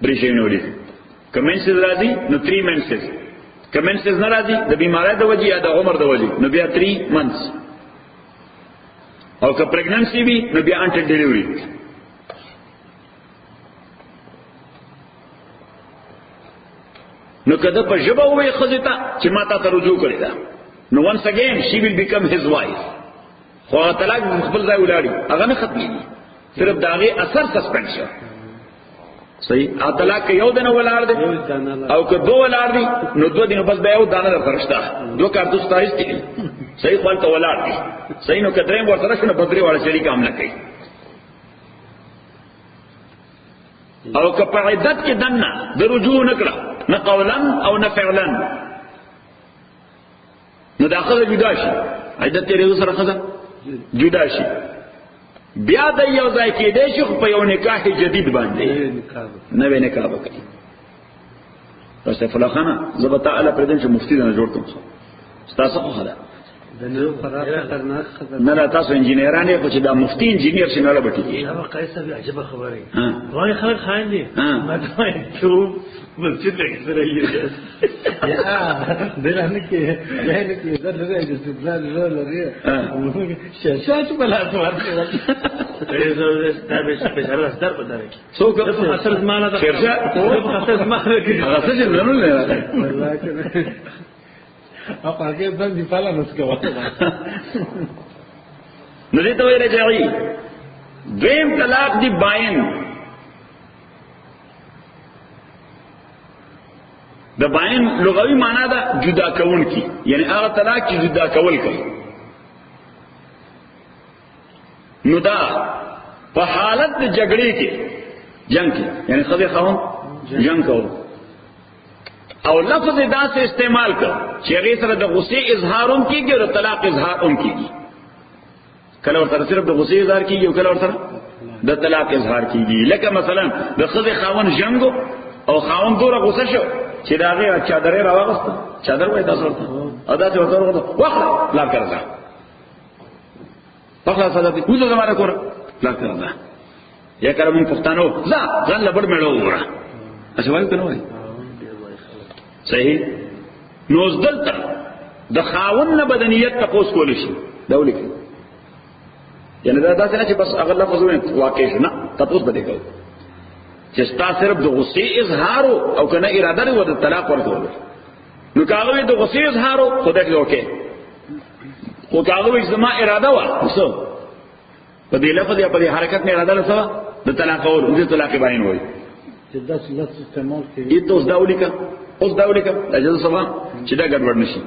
درې شي نو دي. که menses راځي نو 3 menses، که menses نه راځي د بیماری د وجې یا د عمر د وجې نو بیا 3 months، او که pregnancy وي نو بیا until delivery. نو کده په ژبه وې خزیتا چې ما ته رجوع کړی دا، نو once again she will become his wife. خو طلاق خپل ځای ولاړی هغه نه ختمېږي، صرف داغه اثر سسپند شو. صحیح، طلاق یو دنه ولاړ دی او که دو ولاړ دی نو 2 دنه بس بیا یو دانه درښتا، 2 کارتوس تایستی. صحیح، خپل ته ولاړ دی. صحیح، نو کدرې ورته شنو بدري والا شریک عمل کوي. او که په عدت کې دنه د رجوع نکړه نه قولا او نه فعلا، نو دا خزه جدا شي، عدت یې سره خزه جدا شي، بیا د یو ځای کې دی شي په یو نکاح جدید باندې نوې نکاح وکړي. تاسو په لخانه زبتا اعلی پردن چې مفتی نه جوړ کوم تاسو خو خدا نه لا تاسو انجینران یې خو چې دا مفتی انجینیر شي نه لبټي. دا قیصه به عجیب خبره وای خلک خاين دي ما ته شروع مسجد کې سره یې دغه کې دغه کې زړه دې استدلال لري شاشه په لاس ورته زه دا به بشاره ستر پداره څوک په اصل زمانه دا خیرشه په اصل زمانه کې هغه څه جنرال نه والله کې اپ هغه باندې فعلا نسکوا نو دې ته وایي رجعي. دویم طلاق دی باین، د باین لغوي معنا دا جدا کول کی، یعنی هغه طلاق چې جدا کول کوي. نو دا په حالت د جګړې کې جنگ کې، یعنی خدای خاون جنگ کول او لفظ دا سے استعمال کر چې هغه سره د غصې اظهار هم کیږي او د طلاق اظهار هم کیږي. کله ورته صرف د غصې اظهار کیږي او کله ورته د طلاق اظهار کیږي. لکه مثلا د خدای خاون جنگ او خاون دوره غصه شو چې داغه چادرې راوغسته، چادر وای تاسو ورته او دا چې ورته وخت لا کړځه پخلا صدقې کوزه زماره کور لا کړځه یا کړم پښتنو ځان لبړ مړو وره اڅ وایو کنه وای صحیح. نو دلته د خاون نه بدنیت تاسو کول شي دولت، یعنی دا داسې نه چې بس هغه لفظ واقع شو، نه تاسو به کوي چې تاسو صرف د غصې اظهار او کنه اراده لري د طلاق ورکول. نو کاغوي د غصې اظهار خدای کې اوکې، خو کاغوي زما اراده و وسو په دې لفظ یا په دې حرکت نه اراده لسه د طلاق اول د طلاق باین وای چې دا څه استعمال کوي. ای ته اوس دا ولیکه، اوس دا ولیکه اجازه سبا چې دا ګډوډ نشي.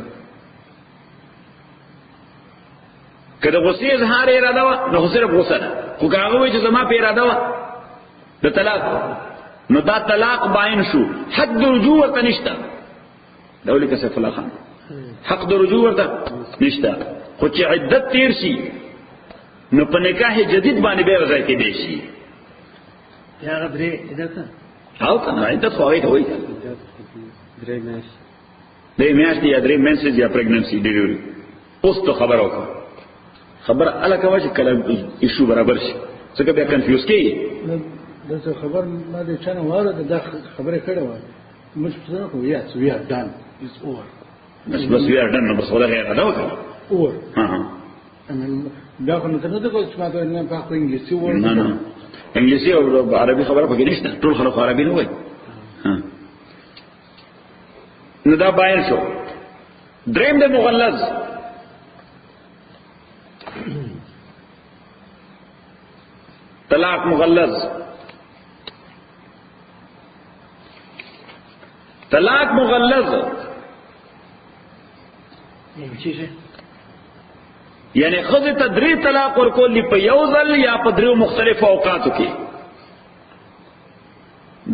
کله غصې اظهار اراده وا نو صرف غصه ده خو هغه وایي چې زما په اراده وا د طلاق نو دا طلاق باین شو حد رجوع ورته نشته دولي که سیف الله خان حق د رجوع ورته نشته خو چې عدت تیر شي نو په نکاح جدید باندې به وځي کې دی شي یا غدري عدت او کنه عدت خو هغه وایي درې میاشتې یا درې منسز یا پریګننسي ډیلیوري اوس ته خبر وکړه خبر الکه چې کله ایشو برابر شي څنګه بیا کنفیوز کیږي دا خبر ما دې چانه واره دا خبره کړې و موږ څه کوو یا we are done it's over بس we are done بس ولا غیر دا وکړه over ها دا خو نه څه کوم چې ما ته نه په انګلیسي وایي نه انګلیسي او عربي خبره پکې نشته ټول خلک عربي نه وایي ها نو دا باین شو دریم د مغلظ طلاق مغلظ طلاق مغلظ یعنی خذ تدری طلاق ورکول په یو ځل یا په درو مختلف اوقاتو کې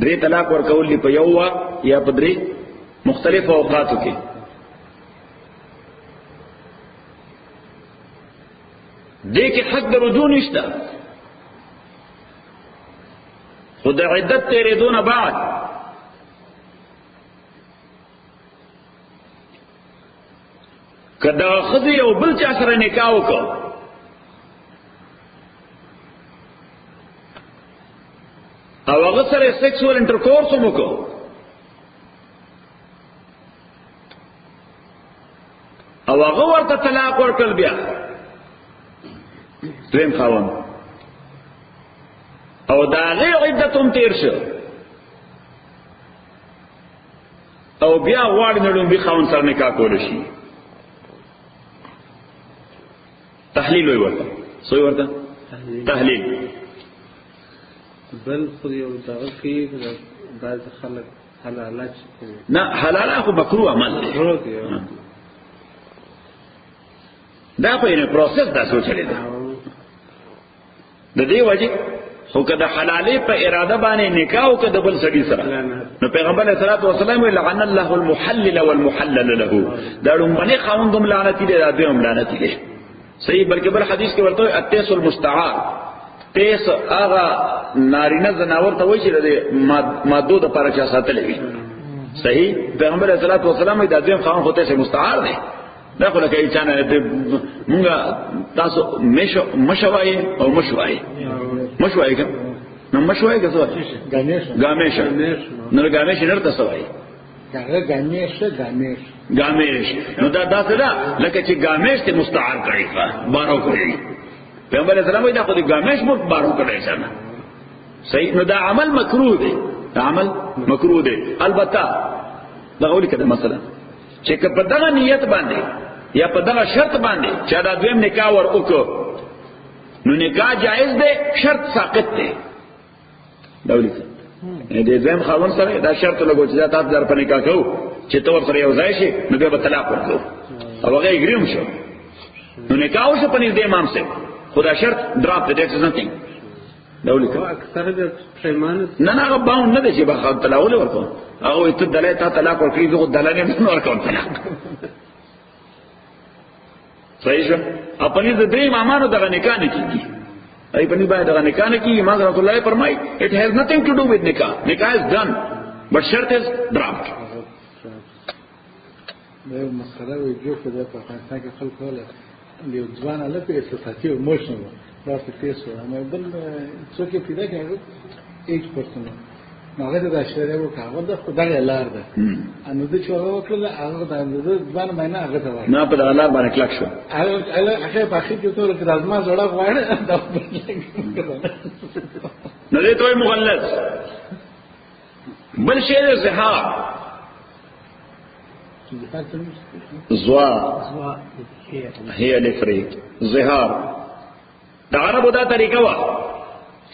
درې طلاق ورکول په یو یا په درې مختلف اوقاتو کې دې کې حق د رجوع نشته خود عدت تیرېدون بعد کدا خذ یو بل چا سره نکاح وکړ او هغه سره سیکسوال انټرکورس هم وکړ او هغه ورته طلاق ورکړ بیا دریم خاوند او دا غیر عدتهم تیر شو او بیا غواړي نړم به خاوند سره نکاح کول شي تحلیل وي ورته سوې ورته تحلیل بل خو یو دغه کې بعض خلک حلالات نه حلال خو مکروه عمل دی دا په یوه پروسس دا سوچلې ده د دې وجه خو کله حلالې په اراده باندې نکاح او کده بل سړي سره نو پیغمبر صلی الله علیه وسلم لعن الله المحلل والمحلل له دا لومبني خوندم لعنتی دي دا دوم لعنتی دي صحیح بلکې بل حدیث کې ورته اتیس المستعار تیس هغه نارینه زناور ته وایي چې د مادو د پاره چا ساتلې وي صحیح پیغمبر صلی الله علیه وسلم دا دوم خوند هوته سه مستعار دی دا خو لکه چانه مونږه تاسو مشوای او مشوای مشوای که نو مشوای که څه ګامیش نو ګامیش نرته سوای ګامیش نو دا داسې ده لکه چې ګامیش ته مستعار کړی بارو کړی پیغمبر اسلام دا خو د ګامیش مو بارو کړی څنګه صحیح نو دا عمل مکروه دی دا عمل مکروه دی البته دا غوړي کده مثلا چې په دغه نیت باندې یا په دغه شرط باندې چې دا دویم نکاح ور وکړو نو نکاح جائز دی شرط ساقط دی دولی دې دویم خاوند سره دا شرط لګو چې تاسو در په نکاح کوو چې تور سره یو ځای شي نو به طلاق ورکړو او هغه اګریم شو نو نکاح شو په دې امام سره خدا شرط ډراپ دی دیټس نثینګ دولی اکثر د پیمانه نه هغه باون نه دی چې به طلاق ورکړو هغه ته دلای ته طلاق ورکړي دغه دلای نه ورکړو طلاق صحیح شو خپل دې درې امامانو دغه نکاح نه کیږي ای په دې باندې دغه نکاح نه کیږي ما رسول الله فرمای it has nothing to do with nikah is done but shart is dropped دا مسخره وي جو په دغه افغانستان کې خلک ولا یو ځوان له په احساساتي او موشن دا په تاسو اما بل څوک پیدا کړو 8% هغه د اشاره وکړه دا خدای لار ده انو د چوره وکړه هغه د ځوان مینه هغه ته نه په لار باندې کلک شو هغه په اخر کې ټول کې لازمه زړه غواړي نه دې توي مغلظ بل شی ده زهار زوا هي لفري زهار دا عربو دا طریقه وا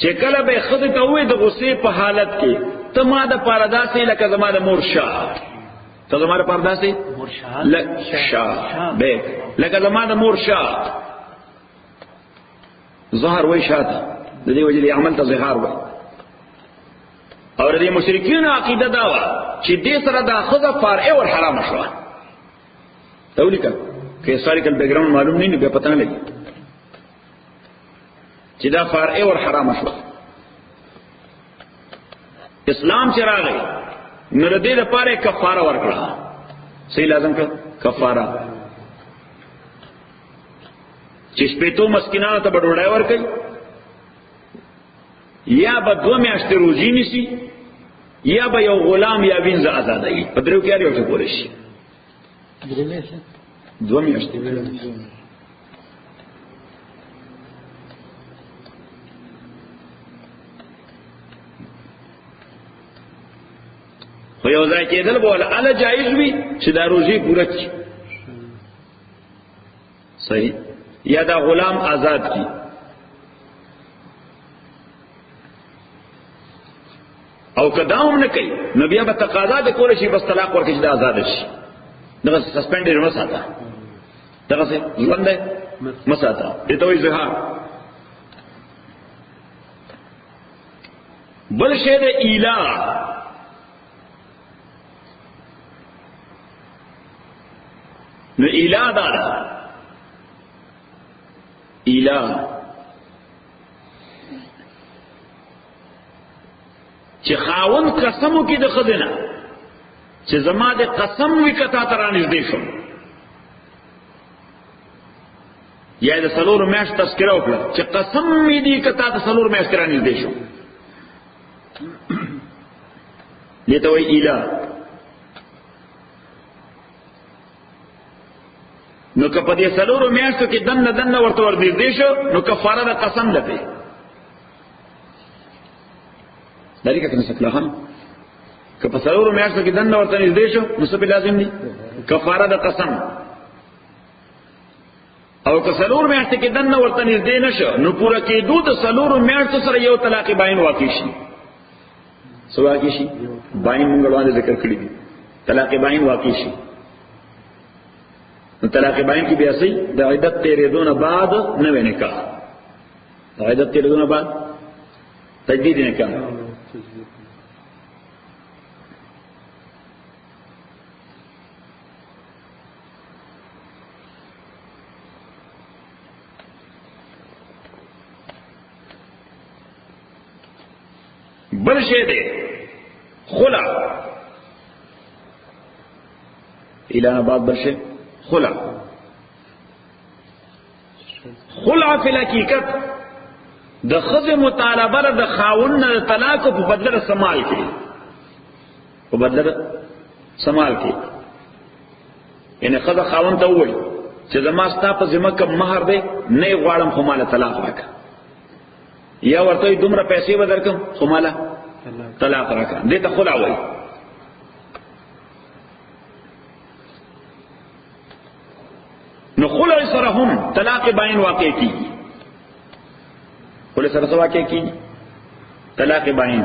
چې کله به خود ته وې د غصې په حالت کې ته ما د پارداسي لکه زما د مورشا ته زما د پارداسي مورشا به لکه زما د مورشا ظهر وای شاته د دې وجې عمل ته ظهار وای. اور دې مشرکین عقیده دا و چې دې سره دا خذ فارع او حرام شو. تولیکا کې هیستوریکل بیک گراوند معلوم نه بیا پته نه لګي چې دا فارع او حرام شو. اسلام چې راغی نو دې لپاره کفاره ورکړه. صحیح لازم کړ کفاره چې شپېتو مسکینانو ته بډوړای ورکړي یا به 2 میاشتې روزي نیسي یا به یو غلام یا وینځه آزادوي. په درو کې اړ یو څه کولای شي. 2 میاشتې خو یو ځای کېدل به ولا جایز وي چې دا روزي پوره کړي. صحیح یا دا غلام آزاد کی. او کداوم نه کوي نو بیا به تقاضا د کول شي بس طلاق ورکړي چې دا آزاد شي. دغه سسپندډ نه ساته دغه څه ژوند مساته دته وي زهار. بل شی د ایلا نو ایلا دا ایلا چې خاون قسمو کې د خزنه چې زما د قسم وکتا ترانځ دې شو یا د سلور میاش تذکرہ وکړه چې قسم می دې کتا د سلور میاش ترانځ دې شو. دته وی ایلا. نو که په دې سلورو میاشتو کې دنه ورته ور دې شو نو کفاره د قسم ده. داری که نسکلا هم که په سلورو میاشتو کې دنه ورته نږدې شو نو څه لازم دي کفاره د قسم. او که سلور میاشتو کې دنه ورته نږدې نشو نو پورا کېدو د سلورو میاشتو سره یو طلاق باین واقع شي. څه واقع شي؟ باین موږ وړاندې ذکر کړی دي. طلاق باین واقع شي. نو طلاق باین کی بیا صحیح د عدت تیرېدون بعد نوې نکاح. د عدت تیرېدون بعد تجدید نکاح. بل شی دی خلع. الہ بعد بل شی خلع. خلع فی الحقیقت د خزه مطالبه د خاون نه طلاق په بدل سمال کې په بدل سمال کې ان خزه خاون ته وایي چې زما ستا په ذمہ کوم مہر دی نه غواړم خو مال طلاق راکړه یا ورته دومره پیسې ودرکم خو مال طلاق راکړه. دې ته خلع وایي. نو خلع سره هم طلاق باین واقع کیږي. خلع سره واقع کیږي طلاق باین.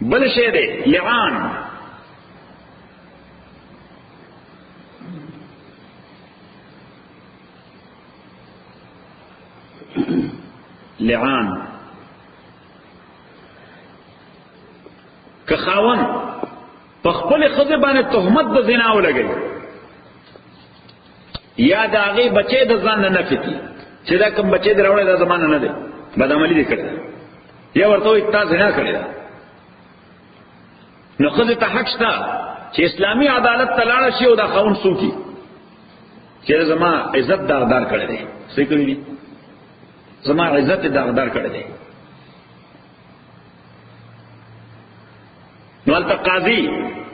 بل شی دی لعان. لعان که خاون په خپل خزه باندې تهمت د زنا ولګي یا د هغه بچي د ځان نه نفتی چې دا کوم بچي دراوړل د زمانه نه دی بدعملی دي کړی یا ورته ایت زنا کړی نو خزه ته حق شته چې اسلامی عدالت تلاړ شي او دا خاون سوکي چې زما عزت داغدار کړی دی. څه کوي زما عزت داغدار کړی دی. نو البته قاضي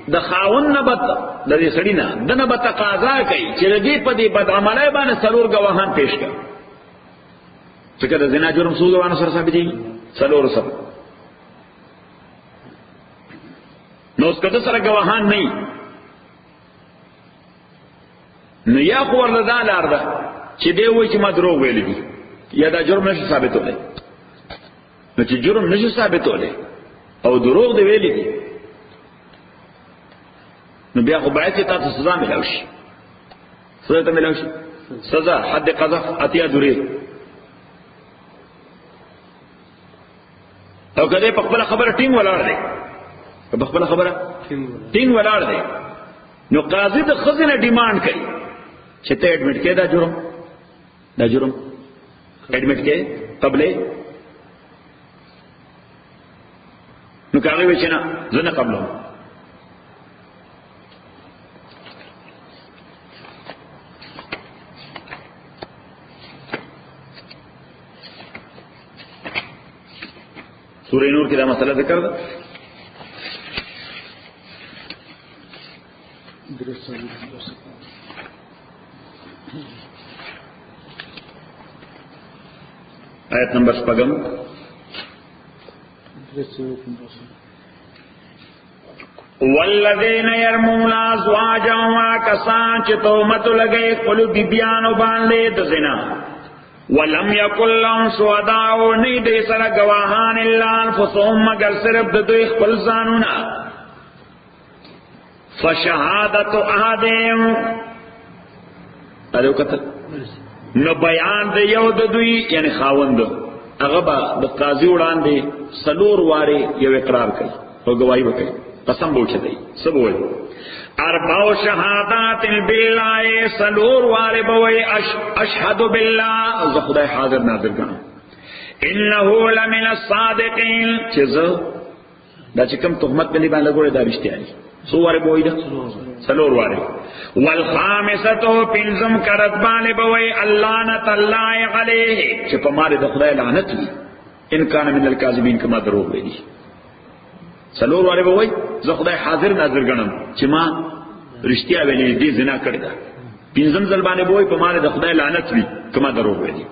د خاون نه بد د دې سړی نه دنه به تقاضا کوي چې دې په دې بدعملۍ باندې سلور گواهان پیش کړي چې کله زنا جرم څو گواهان سره ثابت دي سلور سره. نو اس کده سره گواهان نه نو یا خو ورلدا لار ده چې دی وایي چې ما دروغ ویل دي یا دا جرم نشي ثابتولی. نو چې جرم نشي ثابتولی او دروغ دی ویلي دي نو بیا خو باید چې تاسو سزا ملاو شي. سزا ته ملاو شي، سزا حد قذف اتیا دوری. او کله په خپل خبره ټینګ ولاړ دی، په خپل خبره ټینګ ولاړ دی، نو قاضي د خزینه ډیماند کوي چې ته اډمټ کې دا جرم اډمټ کې قبلې. نو کاغه وچ نه زنه قبلو سورہ نور کی دا مسئلہ ذکر دا آیت نمبر 5 والذین یرمون ازواجهم کسان چې تهمت لګي خپل بیبیانو باندې د زنا ولم یکن لهم شهداء نه دې سره گواهان الا انفسهم مگر صرف د دوی خپل ځانونه فشهادت احدهم اده وکړه نو بیان د یو د دوی یعنی خاوند هغه به د قاضي وړاندې سلور واره یو اقرار کوي او گواہی وکړي قسم بوچي سب وایي اربع شهادات بالله سلور واره بوي اشهد بالله ز خدای حاضر ناظر ګڼم انه لمن الصادقين چې دا چې کوم تهمت بلی باندې لګوي دا رښتیا دي. سو واره بوي دا سلور واره. والخامسه پنځم کرت باندې بوي اللعنت الله عليه چې په ماره د خدای لعنت وي ان کان من الکاذبین کما دروغ وي. سلور واره بوي زه خدای حاضر ناظر ګڼم چې ما رښتیا ویلې دي زنا کړی دا. پنځم ځل باندې بوي په ماره د خدای لعنت وي کما دروغ وي.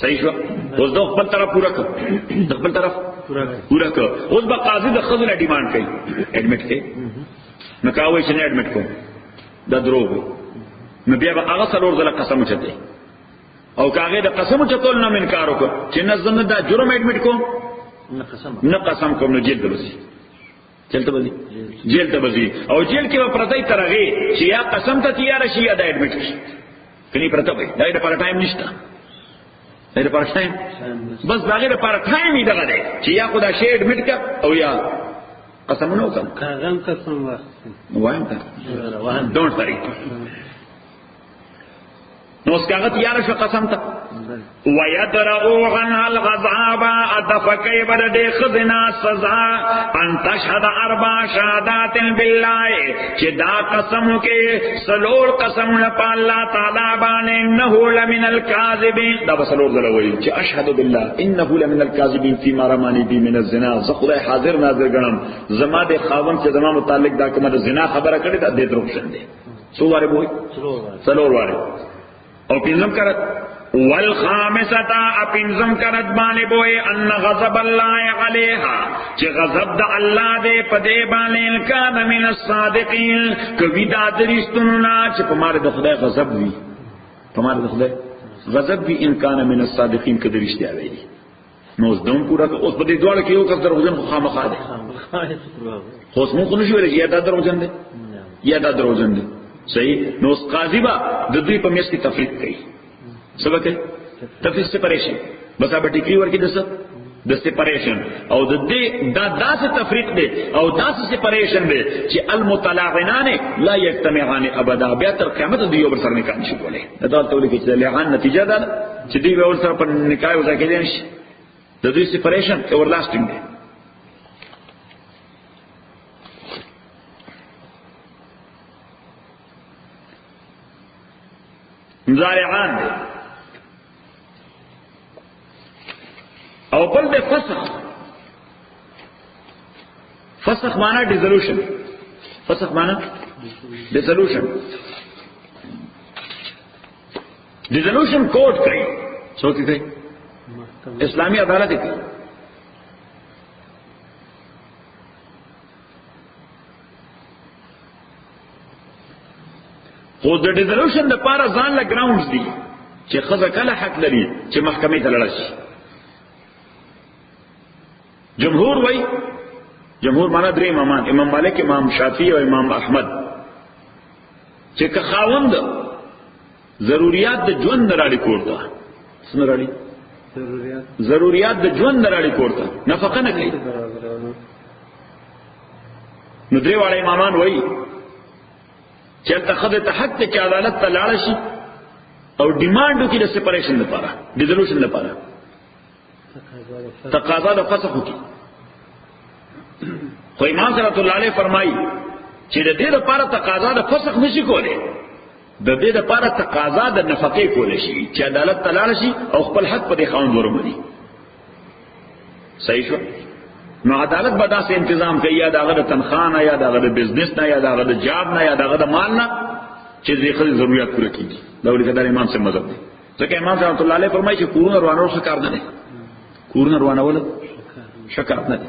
صحیح شو. اوس د خپل طرف پورا کړ، د خپل طرف پورا کړ. اوس به قاضي د خزنه ډیماند کوي اډمټ کې نو کاوي چې نه اډمټ کوم دا دروغ وي. نو بیا به هغه سلور ځله قسم چته او کاغه د قسم چتول نه انکار وکړ چې نه زنه دا جرم اډمټ کوم نه قسم کوم نو جیل ته وځي. جیل ته وځي، جیل ته وځي او جیل کې به پرځای ترغه چې یا قسم ته تیار شي یا د اډمټ شي کني پرته وي. دا لپاره ټایم نشته، دا لپاره ټایم بس هغه لپاره ټایم یې دغه دی چې یا خدا شی اډمټ کړ او یا قسم نه وکړ. کاغم قسم وایم ته ډونټ وری نو اس کاغذ یار شو قسم ته ويدرؤ عنها الغضب ادفكي بد خذنا سزا ان تشهد اربع شهادات بالله چې دا قسم کې سلور قسم نه په الله تعالی باندې انه لمن الكاذبين دا بسلور دلوي چې اشهد بالله انه لمن الكاذبين فيما رماني بي من الزنا زه خدای حاضر ناظر ګڼم زما د خاوند چې زما متعلق دا کومه زنا خبره کړې دا د دروغ شنده سو واره وای سلور واره او پینزم کرت والخامسة اپینزم کرت بانے بوئے ان غضب اللہ علیہا چی غضب دا اللہ دے پدے بانے انکان من الصادقین کبھی دا درستننا چی پمارے دا خدای غضب بھی پمارے دا خدای غضب بھی انکان من الصادقین کدرشتی آوے دی نوز دون پورا کہ اس پدے دوار کیوں کس در غزن خواہ مخواہ دے خوصمون خونشو ہے یا دا در غزن دے یا دا در غزن دے صحیح. نو اس قاضی با د دوی په میس کې تفریق کوي سبق تفریق سپریشن بس اب ټیکری ورکی د سپریشن او د دې دا داسې تفریق دی او داسې سپریشن دی چې المتلاعنان لا یجتمعان ابدا بیا تر قیامت د یو بل سره نکاح نشي کولای. دا ټول کې چې لعان نتیجه ده چې دوی به ور سره په نکاح وځي کېدای نشي. د دوی سپریشن اور لاسټینګ دی. مزارعان دے او بل دے فسخ مانا ڈیزولوشن. فسخ مانا ڈیزولوشن. ڈیزولوشن کورٹ کئی سوچی تھے اسلامی عدالت کی خو د ډیزولوشن د پاره ځان له ګراوندز دي چې خزه کله حق لري چې محکمې ته لاړ شي. جمهور وای جمهور معنا درې امامان، امام مالک، امام شافعی او امام احمد، چې که خاوند ضرورت د ژوند راړي کوړه، څنګه راړي ضرورت د ژوند راړي کوړه، نفقه نه کوي. نو درې واړه امامان وای چې تخذ ته حق ته عدالت ته لاړ شي او ډیماندو کې د سپریشن لپاره، ډیزولوشن لپاره تقاضا د فسخ وکي. خو امام رحمت الله علیه فرمایي چې د دې لپاره تقاضا د فسخ نشي کولای، د دې لپاره تقاضا د نفقې کولای شي چې عدالت ته لاړ شي او خپل حق په دې خاوند ورمني. صحیح شو؟ نو عدالت به داسې تنظیم کوي، یا دغه د تنخواه نه، یا دغه د بزنس نه، یا دغه د جاب نه، یا دغه د مال نه، چې د خپل ضرورت پوره کیږي. دا ولې کدار امام سے مذهب دی. ځکه امام رحمت الله علیه فرمایي چې کورونه روانول څه کار نه دی، کورونه روانول شکر نه دی.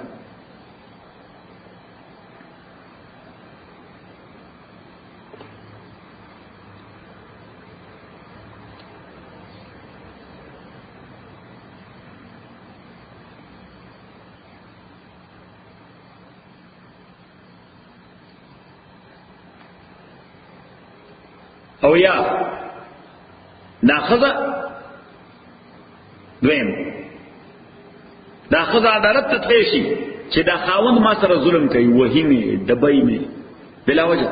او یا دا خزا دویم دا خزا عدالت تطلیع شي چې دا خاوند ما سره ظلم کوي، وهي مې دبای مې بلا وجه.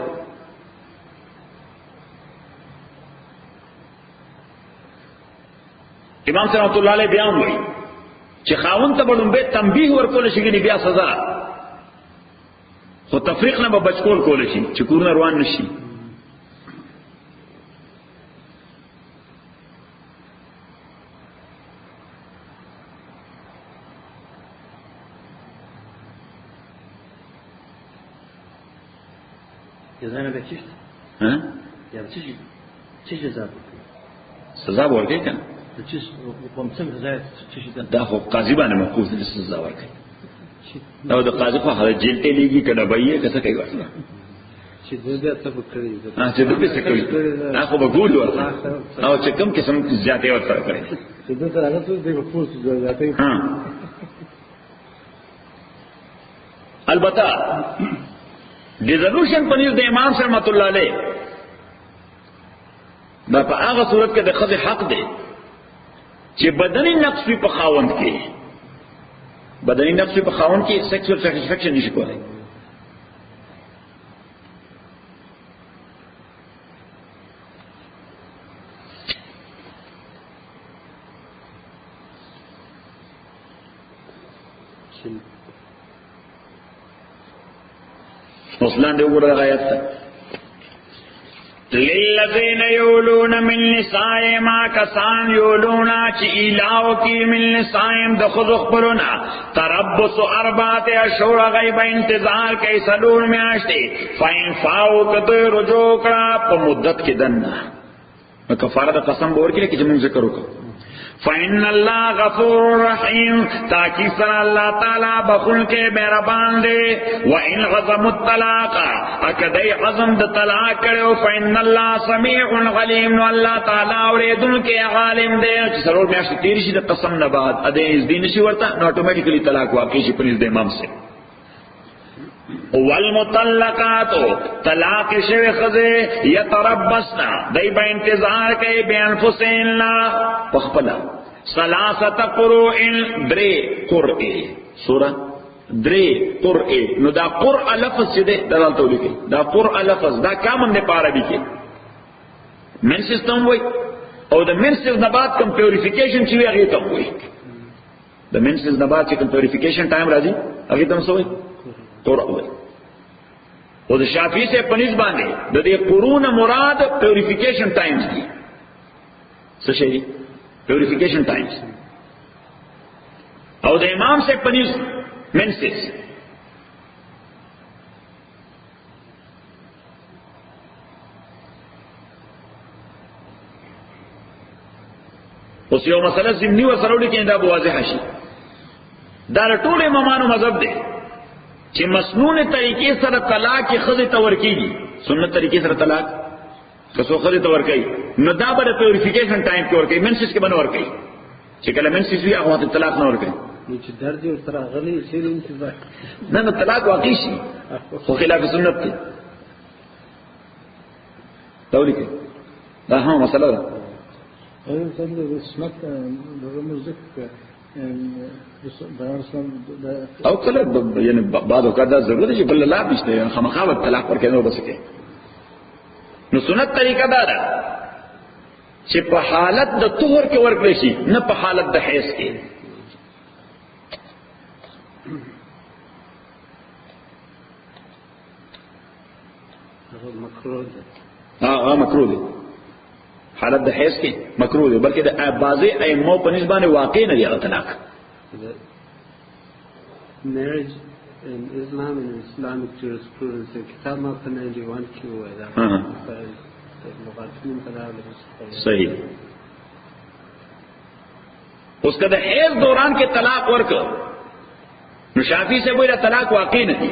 امام رحمت الله علیه بیان وایي چې خاوند ته بلوم به تنبیه ورکول شي کې بیا سزا، خو تفریق نه به بچکول کول شي چې کورونه روان نشي. جزا نه بچی ها یا چی جزا سزا ورکړي کنه، چې کوم څه سزا چې دا خو قاضي باندې موقوف دي سزا ورکړي. دا د قاضي په حاله جیل ته لیږي کډه بایي کڅه کوي ورته چې دې ته وکړي چې دې څه کوي، دا خو به ګول ورته او چې کوم قسم زیاتې ورته کوي چې دې سره هغه څه دې په پوسټ زیاتې. البته ډیزولوشن پنځ د امام رحمت الله علیه دا په هغه صورت کې د خځې حق دی چې بدني نقص په خاوند کې، بدني نقص په خاوند کې سیکسوال سیټسفیکشن نشي کولای. اوسلان دی وګوره غایت ته للذین یولون من نسائهم کسان یولون چې ایلاو کی من نسائهم د خود خبرنا تربص اربعه اشهر غیب انتظار کوي سلور میاشتې فاین فاو کته رجوع کړه په مدت کې دنه کفاره د قسم ورکړي چې موږ ذکر وکړو. فإن الله غفور رحیم، تاکي سره الله تعالی بخون کې مهربان دی. وان غزم الطلاق اکدی عزم د طلاق کړو فإن الله سميع علیم، نو الله تعالی اوریدونکو عالم دی. چې سرور میاشت تیر شي د قسم نه بعد ا دې دین شي ورته نو اتوماتیکلی طلاق واقع شي په نس د امام سره. والمطلقات طلاق شوی خزه یتربصنا دای با انتظار کوي بانفسهن پخپلا ثلاثه قروء درې قرئ سوره درې قرئ. نو دا قرء لفظ څه دی دلالت وکړي، دا قرء لفظ دا کامن دی په عربي کې من سیستم وای او د من سیستم نه بعد کوم پیوریفیکیشن چې هغه ته وای، د من سیستم نه بعد چې کوم پیوریفیکیشن ټایم راځي هغه ته څه وای قرء وای. او د شافعی سے پنځ باندې د دې قرون مراد پیوریفیکیشن ټایمز دي. څه شي دي پیوریفیکیشن ټایمز. او د امام سے پنځ منسس اوس یو مسله زمینی و سره وړي کې دا واضح شي. دا ټول امامانو مذهب دی چې مسنون طریقې سره طلاق کې خزه تور کیږي، سنت طریقې سره طلاق کسو خزه تور کوي نو دا به پیوریفیکیشن ټایم کې ور کوي، منسس کې باندې ور کوي چې کله منسس وي هغه طلاق نه ور کوي. چې درد یې ورته راغلی چیرې انتظار نه طلاق واقع شي خو خلاف سنت دی دا ولیکئ دا هم مسله ده سنت دغه ذکر او کله یعنی بعد اوقات دا ضرورت دی چې بل لا نشته یعنی خامخا طلاق ورکړي نو بس کې نو سنت طریقه دا ده چې په حالت د طهر کې ورکړي شي نه په حالت د حیض کې مکروه مکروه دی حالت د حیض کې مکروه دی بلکې د بعضی ائمه په نسبت باندې واقع نه دی طلاق marriage in Islam and Islamic jurisprudence kitab mafta 91 کې وایي دا صحیح اس کا د حیض دوران کې طلاق ورک نو شافعی سے وایي طلاق واقع نه دی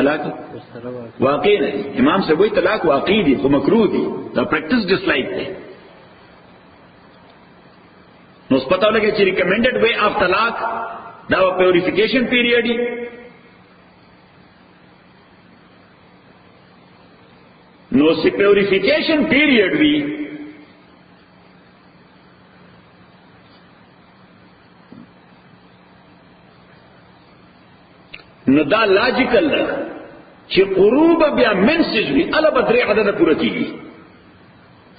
طلاق واقع نه امام سے وایي طلاق واقع دی خو مکروه دی دا پریکټس ډسلایک دی نو پتہ لګی چې ریکمنډډ وے اف طلاق دا پیوریفیکیشن پیریډ دی نو سی پیوریفیکیشن پیریډ وی نو دا لاجیکل ده چې قروب بیا منسز وی الا بدري عدد پوره کیږي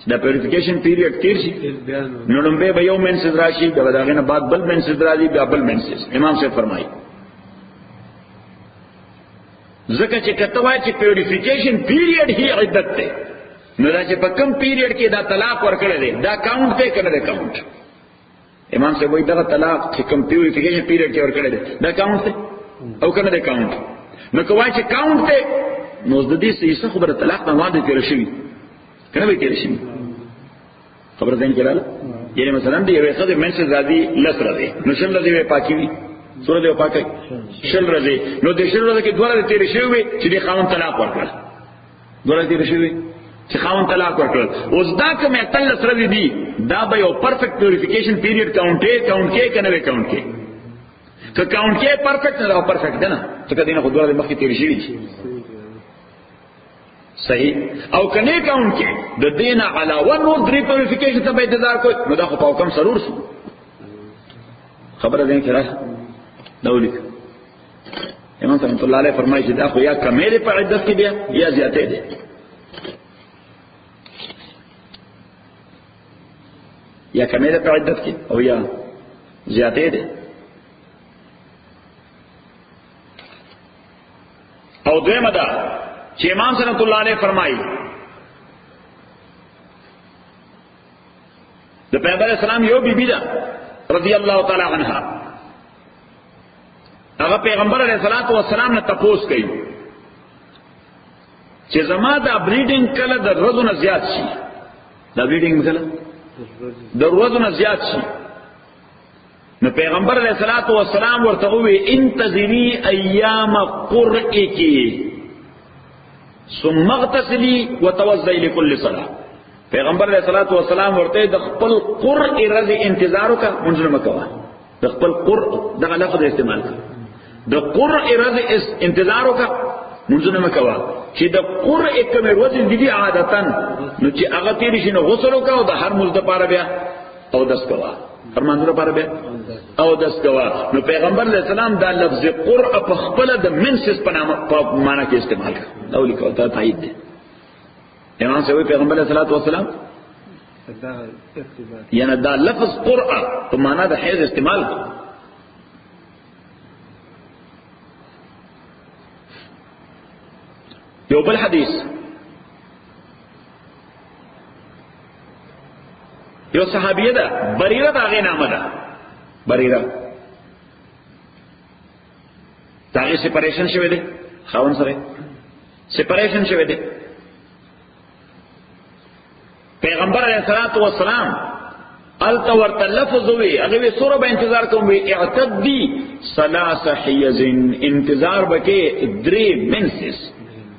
دا پیوریفیکیشن پیریډ تیر شي نو لمبه به یو منسز راشي دا داغه نه بعد بل منسز راځي بیا بل منسز امام سے فرمایي ځکه چې کته وای چې پیوریفیکیشن پیریډ هی عدت ده نو دا چې په کم پیریډ کې دا طلاق ورکړل دي دا کاونټ ته کړل دي کاونټ امام سے وای دا طلاق چې کم پیوریفیکیشن پیریډ کې ورکړل دي دا کاونټ ته او کنه دي کاونټ نو کوای چې کاونټ ته نو د دې څه خبره طلاق نه وانه تیر شي کنه به تیر شي خبر ځین کړه یعنی مثلا دی یو څه منسز راځي لس راځي نو شل راځي پاکي وي سورہ دی پاکي شل راځي نو د شل راځي کې دوه تیر شي وي چې دی خاوند طلاق ورکړ دوه تیر شي وي چې خاوند طلاق ورکړ اوس دا کوم اتل سره دی دا به یو پرفیکټ پیوریفیکیشن پیریډ کاونټ کې کنه وي کاونټ کې که کاونټ کې پرفیکټ نه پرفیکټ ده نه څنګه دینه خو دوه مخکې تیر شي صحیح او کنه کاونټ کې د دینه علاوه نور درې پیوریفیکیشن ته به انتظار کوي نو دا خو په حکم سرور شي خبره دې کړه دولیک امام رحمۃ اللہ علیہ فرمایي چې دا خو یا کمال په عدت کې بیا یا زیاتې ده یا کمال په عدت کې او یا زیاتې ده او دویمه ده چې امام رحمۃ اللہ علیہ فرمایي د پیغمبر اسلام یو بیبی ده رضی الله تعالی عنها هغه پیغمبر علیہ الصلوۃ والسلام نه تپوس کوي چې زما دا بریډینګ کله د ورځو نه زیات شي دا بریډینګ مثلا د ورځو نه زیات شي نو پیغمبر علیہ الصلوۃ والسلام ورته وی انتظری ایام قرئک ثم اغتسلی وتوضئی لكل صلاه پیغمبر علیہ الصلوۃ والسلام ورته د خپل قرء رضی انتظار وکړه مونږ نه مکوا د خپل قرء دغه لفظ استعمال کړه د قرء رضی انتظار وکړه مونږ نه مکوا چې د قرء کوم ورځ دي عادتن نو چې هغه تیر شي نو غسل وکړه او د هر مزد لپاره بیا او دس کوا فرمان لپاره بیا او دس کوا نو پیغمبر علیہ السلام دا لفظ قرء په خپل د منسس په معنا کې استعمال کړه او لیکو ته تایید ده امام سے وی پیغمبر علیہ الصلوۃ والسلام یعنی دا لفظ قرء په معنا د حیض استعمال یو بل حدیث یو صحابیه ده بریره داغه نامه ده بریره داغه سپریشن شوه ده خاون سره سپریشن شوه ده پیغمبر علیہ الصلوۃ والسلام التور تلفظ وی هغه سوره به انتظار کوم وی اعتدی ثلاث حیز انتظار بکې درې منسس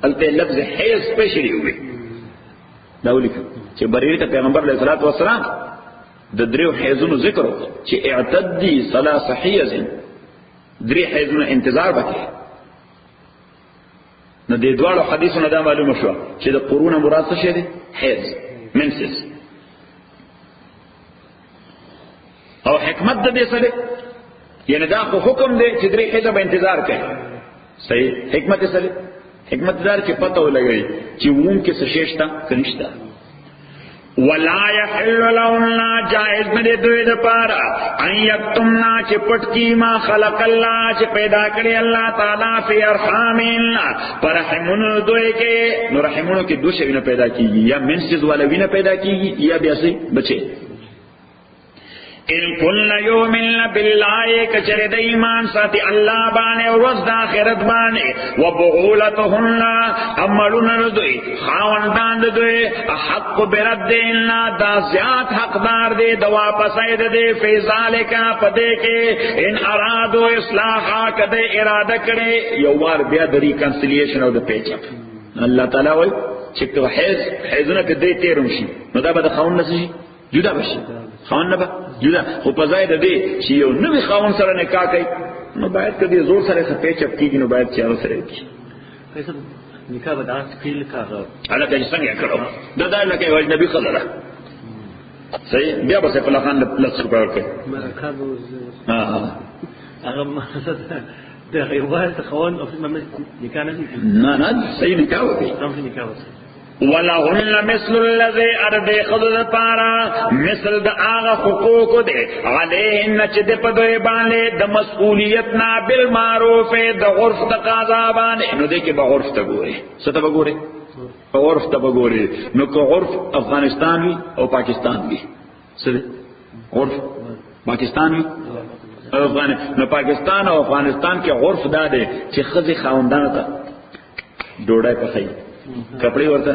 الته لفظ حیز پېښلی وی دا ولیک چې بریره ته پیغمبر علیہ الصلوۃ والسلام د دریو حیزونو ذکر چې اعتدی ثلاث حیز درې حیزونو انتظار وکړي. نو د دوړو حدیثونو دا معلومه شو چې د قرون مراد څه شي دي؟ حیز، منسس. او حکمت د دې سره یعنی دا خو حکم دی چې درې حیز به انتظار کوي. صحیح. حکمت سره حکمت دار چې پته ولګي چې ووم کې څه شېشتا کنيشتا. ولا يحل لهن جائز نه دوی د پاره ان یکتمنا چې پټ کی ما خلق الله چې پیدا کړی الله تعالی فی ارحامن پر رحمونو دوی کې. نو رحمونو کې دوه شی نه پیدا کیږي، یا منسز والا وینه پیدا کیږي یا بیا سي بچي. ان کل یومن بالله کچره د ایمان ساتي الله باندې او ورځ د آخرت باندې وبغولتهن عملون دوی خاوندان دوی حق بردین دا زیات حقدار دی د واپس اید دی فی ذالک پدې کې ان ارادو اصلاح کده اراده کړي یو وار بیا د ریکنسیلیشن او د پیچ اپ. الله تعالی وایي چې کو حیزونه کده تیرم شي نو دا به د خاوند نشي جدا بشي. خاوند نه به جدا خو په ځای د دې چې یو نوې خاوند سره نکاح کوي نو باید کدی زور سره خپېچ اپ کیږي، نو باید چې هغه سره کی پیسې نکاح به دا کېل کاغه علاقه څنګه کړو دا لکه یو نبی خزره. صحیح. بیا به په لخان پلس روپیا ورکړي. هغه د غیوال خاوند او نکاح نه صحیح نکاح وکړي. ولهن مثل الذي ارد خذ پارا مثل د هغه حقوق دي علیهن چې د پدوی باندې د مسئولیت نه بالمعروف د عرف تقاضا باندې. نو دې کې به عرف ته ګوري، څه ته ګوري؟ په عرف ته ګوري. نو که عرف افغانستان وي او پاکستان وي، څه عرف پاکستان وي او نو پاکستان او افغانستان کې عرف دا دی چې خزي خاوندانو ته ډوډۍ پخې، کپڑے ورته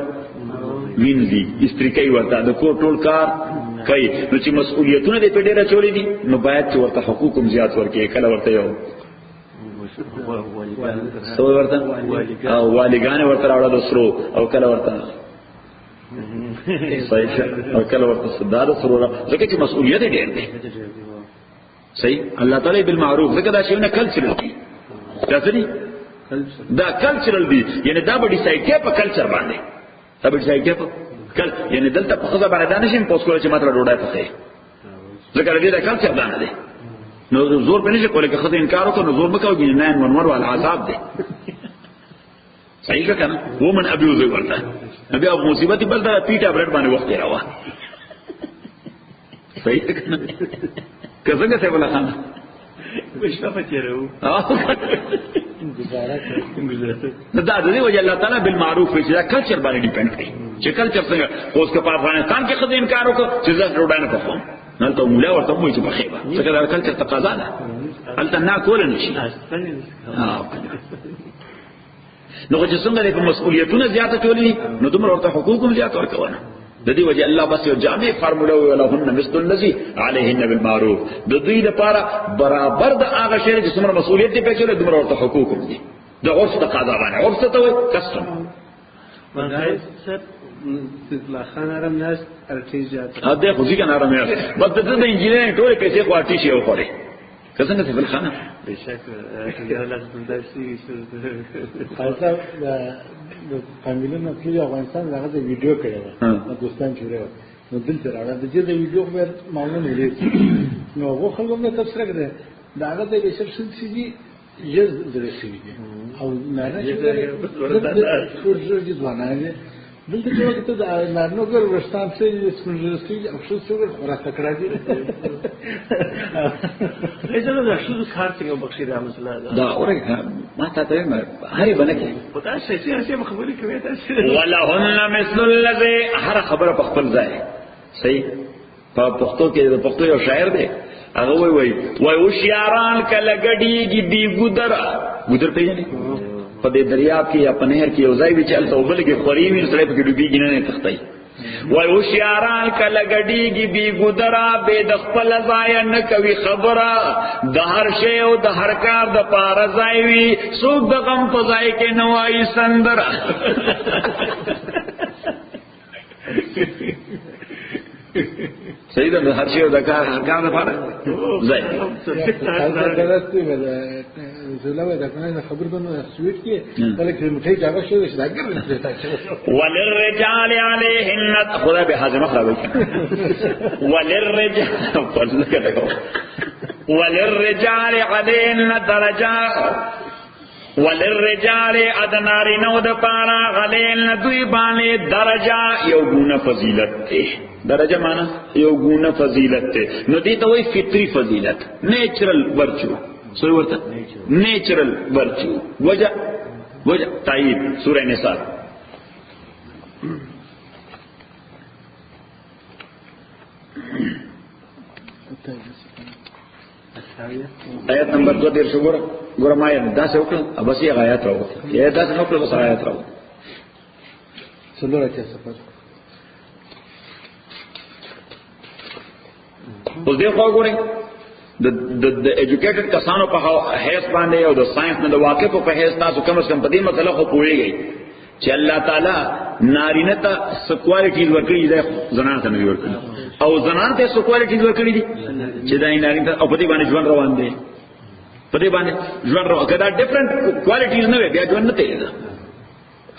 وینځي، استری کوي، ورته د کور ټول کار کوي. نو چې مسؤلیتونه دې په ډیره چولې دي نو باید چې ورته حقوق هم زیات ورکړي. کله ورته یو سو ورته او والګان ورته راوړل سرو او کله ورته صحیح او کله ورته صدار سرو، ځکه چې مسؤلیت ډېر دی. صحیح. الله تعالی بالمعروف ځکه دا شیونه کلچرل دي. دا کلچرل دی، یعنی دا به ډیسایډ کې په کلچر باندې، دا به ډیسایډ کې په یعنی دلته په خزه باندې دانشم پوس کول چې ماته ډوډۍ پخې، ځکه دې دا کلچر باندې دی. نو زور په نشي کولای که خزه انکار وکړي، نو زور مکو کې نه منور وال عذاب دی. صحیح کنه. وومن ابیوز ورته نبی ابو مصیبت بل دا پیټه برډ باندې وخت راوا. صحیح کنه. کزنګ څه ولا خان بشپا پچیرو دا د دې وجه الله تعالی بالمعروف چې دا کلچر باندې ډیپند کوي چې کلچر څنګه. اوس که په افغانستان کې خدای انکار وکړي چې زه ډوډۍ نه پخوم، نو ته مولا ورته وایي چې بخیبه، ځکه دا کلچر تقاضا ده. هلته نه کول نشي. نو چې څنګه د مسؤلیتونو زیاته ټولې نو دومره ورته حقوق هم زیات ورکوونه. د دې وجه الله بس یو جامع فارموله ولهن مثل الذي عليهن بالمعروف. د دوی لپاره برابر د هغه شی چې څومره مسؤلیت دی په کې له دومره ورته حقوق هم دي. د عرف تقاضا باندې عرف ته وایي کسټم. لا خان آرام ناس ارتیجات ا دې خو ځکه نارم یې بس د انجینر ټول پیسې خواټی شي او خوري څنګه څه بل خانه بشک څنګه لازم درسي خاصه د فامیلونو کې افغانستان هغه د ویډیو کړی و دوستان جوړه نو دلته راځه د دې ویډیو خبر معلومه لري نو هغه خلکو نه تفسیر کړي دا هغه د ریسپشن سي دي یز درسي دي او نه نه څه ځوانانه دلته چې وخت د نارنو ګر ورستان څه سپورټي او څه څه راځه کړی ایزه دا شو کار څنګه بخشي رحمت الله دا اورګه ما ته ته هرې بنکه پتا شي چې خبرې کوي تاسو ولهن مثل الذي هر خبره په خپل ځای. صحیح. په پښتو کې د پښتو یو شاعر دی هغه وای هوښیاران کله ګډیږي بي ګودر پیژنې په دې دریاب کې یا په نهر کې یو ځای وی چې الته وبل کې خوري وي سره په کې ډوبېږي نه تختای. وای هوښیاران کله ګډیږي بي ګودره به د خپل ځای نه کوي خبره د هر شی او د هر کار د پاره ځای وي څوک د غم په ځای کې نه وایي سندره. صحیح ده هر شی د کار لپاره ځای درسته ولا زلمه دا کنه خبر بنو سویټ کې بلکې مټي جاګه شو چې دا ګرځي وللرجال عليهن خدا به حاضر خرابوي وللرجال عليهن درجات وللرجال ادناری نو د پارا غلیل دوی باندې درجه یو ګونه فضیلت ته درجه معنا یو ګونه فضیلت ته نو دې ته وای فطری فضیلت نیچرل ورچو سوی ورته نیچرل ورچو وجه تایید سورہ نساء آیت نمبر 2 دیر شو ګور ما یې دا څه وکړ بس یې آیات راو یې دا څه وکړ بس آیات راو څلور کې سفر اوس دې خو ګورئ د ایجوکیټډ کسانو په هیڅ باندې او د ساينس نه د واقع په هیڅ تاسو کوم څه په دې مسله خو پوهیږئ چې الله تعالی نارینه ته سکوالټیز ورکړي دي زنانه ته نه ورکړي او زنانه ته سکوالټیز ورکړي دي چې دا نارینه او په دې باندې ژوند روان دي په دې باندې ژوند روان کدا ډیفرنٹ کوالټیز نه وي بیا ژوند نه تیز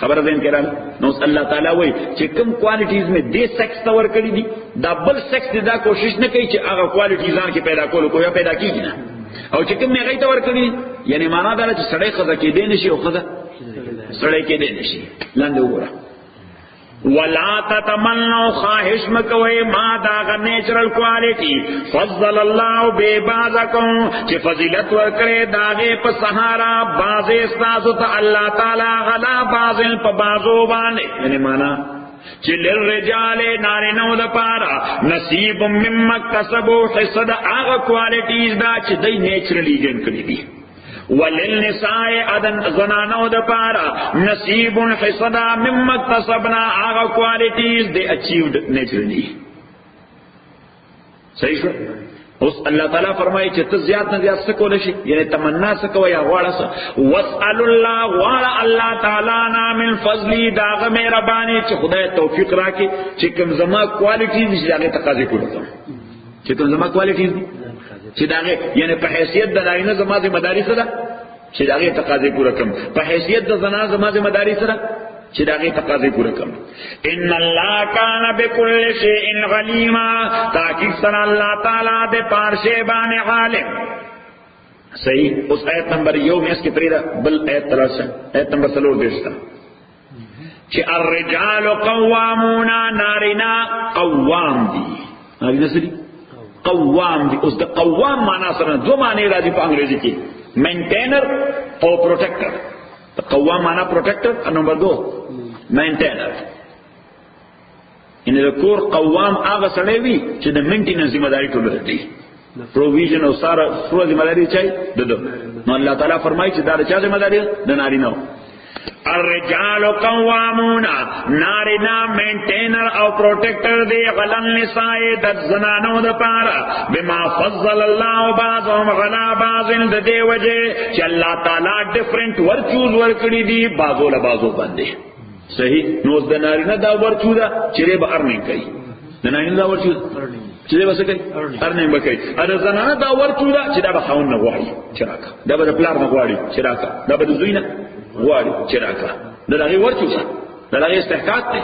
خبر دین کړه نو الله تعالی وایي چې کوم کوالټیز می دې سیکس ته ورکړي دي دا بل سیکس دا کوشش نه کوي چې هغه کوالټیز ځان کې پیدا کول کوی پیدا کیږي نه او چې کوم هغه ته ورکړي یعنی معنا دا چې سړی خزه کې دې نشي او خزه سړی کې دې نشي لاندې وګوره ولا تتمنوا خواہش مکوئے ما دا نیچرل کوالٹی فضل اللہ بے بعضکم کہ فضیلت ورکڑے داغے پا سہارا بازے استاسو تا اللہ تعالی غلا بازن پا بازو بانے یعنی مانا چلر رجال نارینو دا پارا نصیب ممک کسبو حصد آغا کوالٹیز دا چی دی نیچرلی جن کری دی وللنساء ادن زنانو د پارا نصیب حصدا مما اکتسبنا آغا کوالٹیز دے اچیوڈ نیچرلی صحیح شو اس اللہ تعالیٰ فرمائی چې ته زیاد نه زیاد سکول شي یعنی تمنا سکو یا غواړه سه واسأل الله غواړه الله تعالی نا من فضلی داغه مهرباني چې خدای توفیق راکړي چې کوم زما کوالټیز چې هغه تقاضا کوي چې کوم زما کوالټیز چې داغه یعنی په حیثیت د نارینه زما ذمہ داری سره چې داغه تقاضا پوره کړم په حیثیت د زنا زما ذمہ داری سره چې داغه تقاضا پوره کړم ان الله کان بكل شیء علیم تاکي سره الله تعالی د پارشه باندې عالم صحیح اوس آیت نمبر 1 میں اس کی پریدا بل آیت تلاش آیت نمبر 3 دیشتا چې الرجال قوامون نارینا قوام دي هغه څه دي قوام دی اس دا قوام مانا سرنا دو معنی راضی پا انگریزی کی مینٹینر او پروٹیکٹر قوام مانا پروٹیکٹر اور نمبر 2 مینٹینر یعنی دا کور قوام آغا سڑے وی چی دا مینٹینر ذمہ داری تو لرتی پروویژن او سارا سورا ذمہ داری چاہی دو نو اللہ تعالیٰ فرمائی چی دا چا ذمہ داری دا ناری نو الرجال قوامون نارینا مینٹینر او پروٹیکٹر دے غلن نساء دد زنانو دا پارا بما فضل اللہ بعضهم غلا بعضن دے وجہ چی اللہ تعالیٰ ڈیفرنٹ ورچوز ورکڑی دی بازو لبازو بندے صحیح نوز دا نارینا دا ورچو دا چرے با ارننگ کئی دا نارینا دا ورچو چرے با سکئی ارننگ با کئی ار زنانا دا ورچو دا چی دا با خون نگواری چراکا دا با دا پلار نگواری چراکا دا با دا زوینا غواړي چراکا دغه ورچو دغه استحقاق ته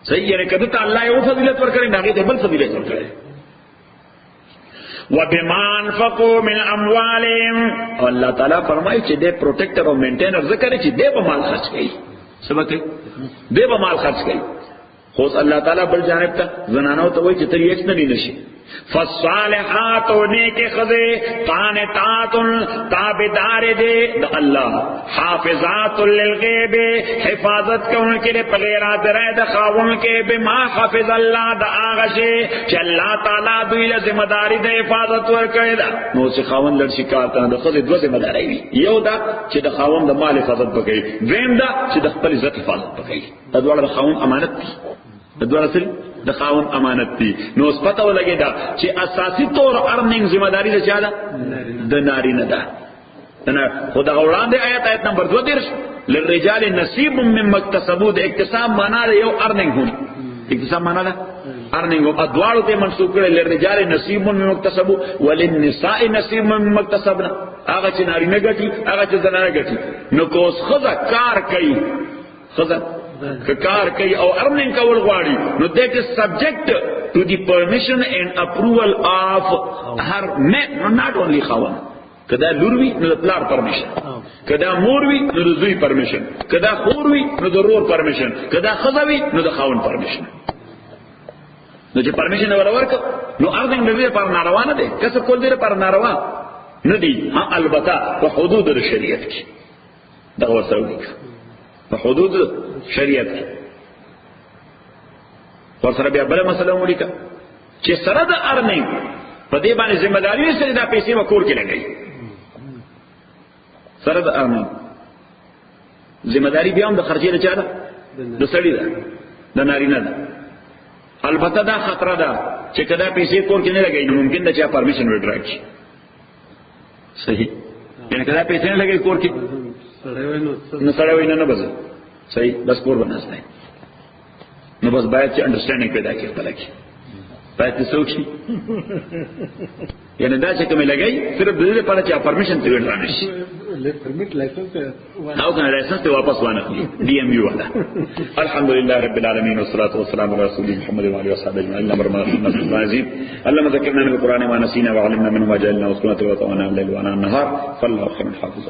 صحیح یعنی کده ته الله یو فضیلت ورکړي هغه ته بل فضیلت ورکړي وبما انفقوا من اموالهم الله تعالی فرمایي چې دې پروټیکټر او مینټینر ذکر چې دې په مال خرج کړي سبق دې په مال خرج کړي خو الله تعالی بل جانب ته زنانو ته وایي چې ته یې نه نشي فالصالحات نیک خزے قانتات تابدار دے اللہ حافظات للغیب حفاظت کے ان کے لئے پغیرات رہ دخاون کے بما حافظ اللہ دا آغشے چا اللہ تعالیٰ دوی لزمہ داری دا حفاظت ورکڑے دا نو سے خاون لڑ شکاتا دا خزے دو زمہ داری بھی یو دا چا دا خاون دا مال حفاظت بکئی ویم دا چا دا خپل عزت حفاظت بکئی دا دوار دا خاون امانت تھی دا دوار سری د خاون امانت دی نو اس پتہ ولګی دا چې اساسی طور ارننګ ذمہ داری ده چا ده د نارینه ده نه خدا وړاندې آیت نمبر 2 للرجال نصیب مما اکتسبوا د اکتساب معنا یو ارننګ هون اکتساب معنا ده ارننګ او ادوار ته منسوب کړي لرجال نصیب مما اکتسبوا وللنساء نصیب مما اکتسبنا هغه چې نارینه ګټي هغه چې زنانه ګټي نو کوس خزه کار کوي خزه کار کوي او ارننګ کول غواړي نو that is subject to the permission and approval of her man, not only خاوند. کدا لور وی نو د پلار پرمیشن، کدا مور وی نو د زوی پرمیشن، کدا خور وی نو د رور پرمیشن، کدا خزه وی نو د خاوند پرمیشن. نو چې پرمیشن ورک نو ارننګ د دې پر ناروا نه دی، کسب کول دې پر ناروا نه دی. ها البته په حدود د شریعت کې دا ورسره دی، په حدود شریعت کې ورسره بیا بل مسله ولیکه چې سره د ارننګ په دې باندې ذمہ داری سره دا پیسې وکور کې لګي. سره د ارننګ ذمہ داری بیا هم د خرچې نه چاله د سړي ده، د نارینه ده. البته دا خطر ده چې کدا پیسې کور کې نه لګي نو ممکن ده چې پرمیشن وډرا شي. صحیح، یعنی کدا پیسې نه لګي کور کې نو سړی ویني نه بس صحیح، بس کور بناسته نو بس باید چې انډرسټانډینګ پیدا کړي خپل کې باید څه شي. یعنی دا چې کوم لګي صرف د دې لپاره چې پرمیشن ته وډرا نشي. پرمیټ لایسنس او کنه لایسنس ته واپس وانخلي ډي ام یو والا. الحمدلله رب العالمین والصلاه والسلام على رسول محمد وعلى اله وصحبه اجمعين. امر ما نزيد اللهم ذكرنا من القران ما نسينا وعلمنا منه ما جهلنا وسكنت وطعنا الليل وانا النهار فالله خير حافظ.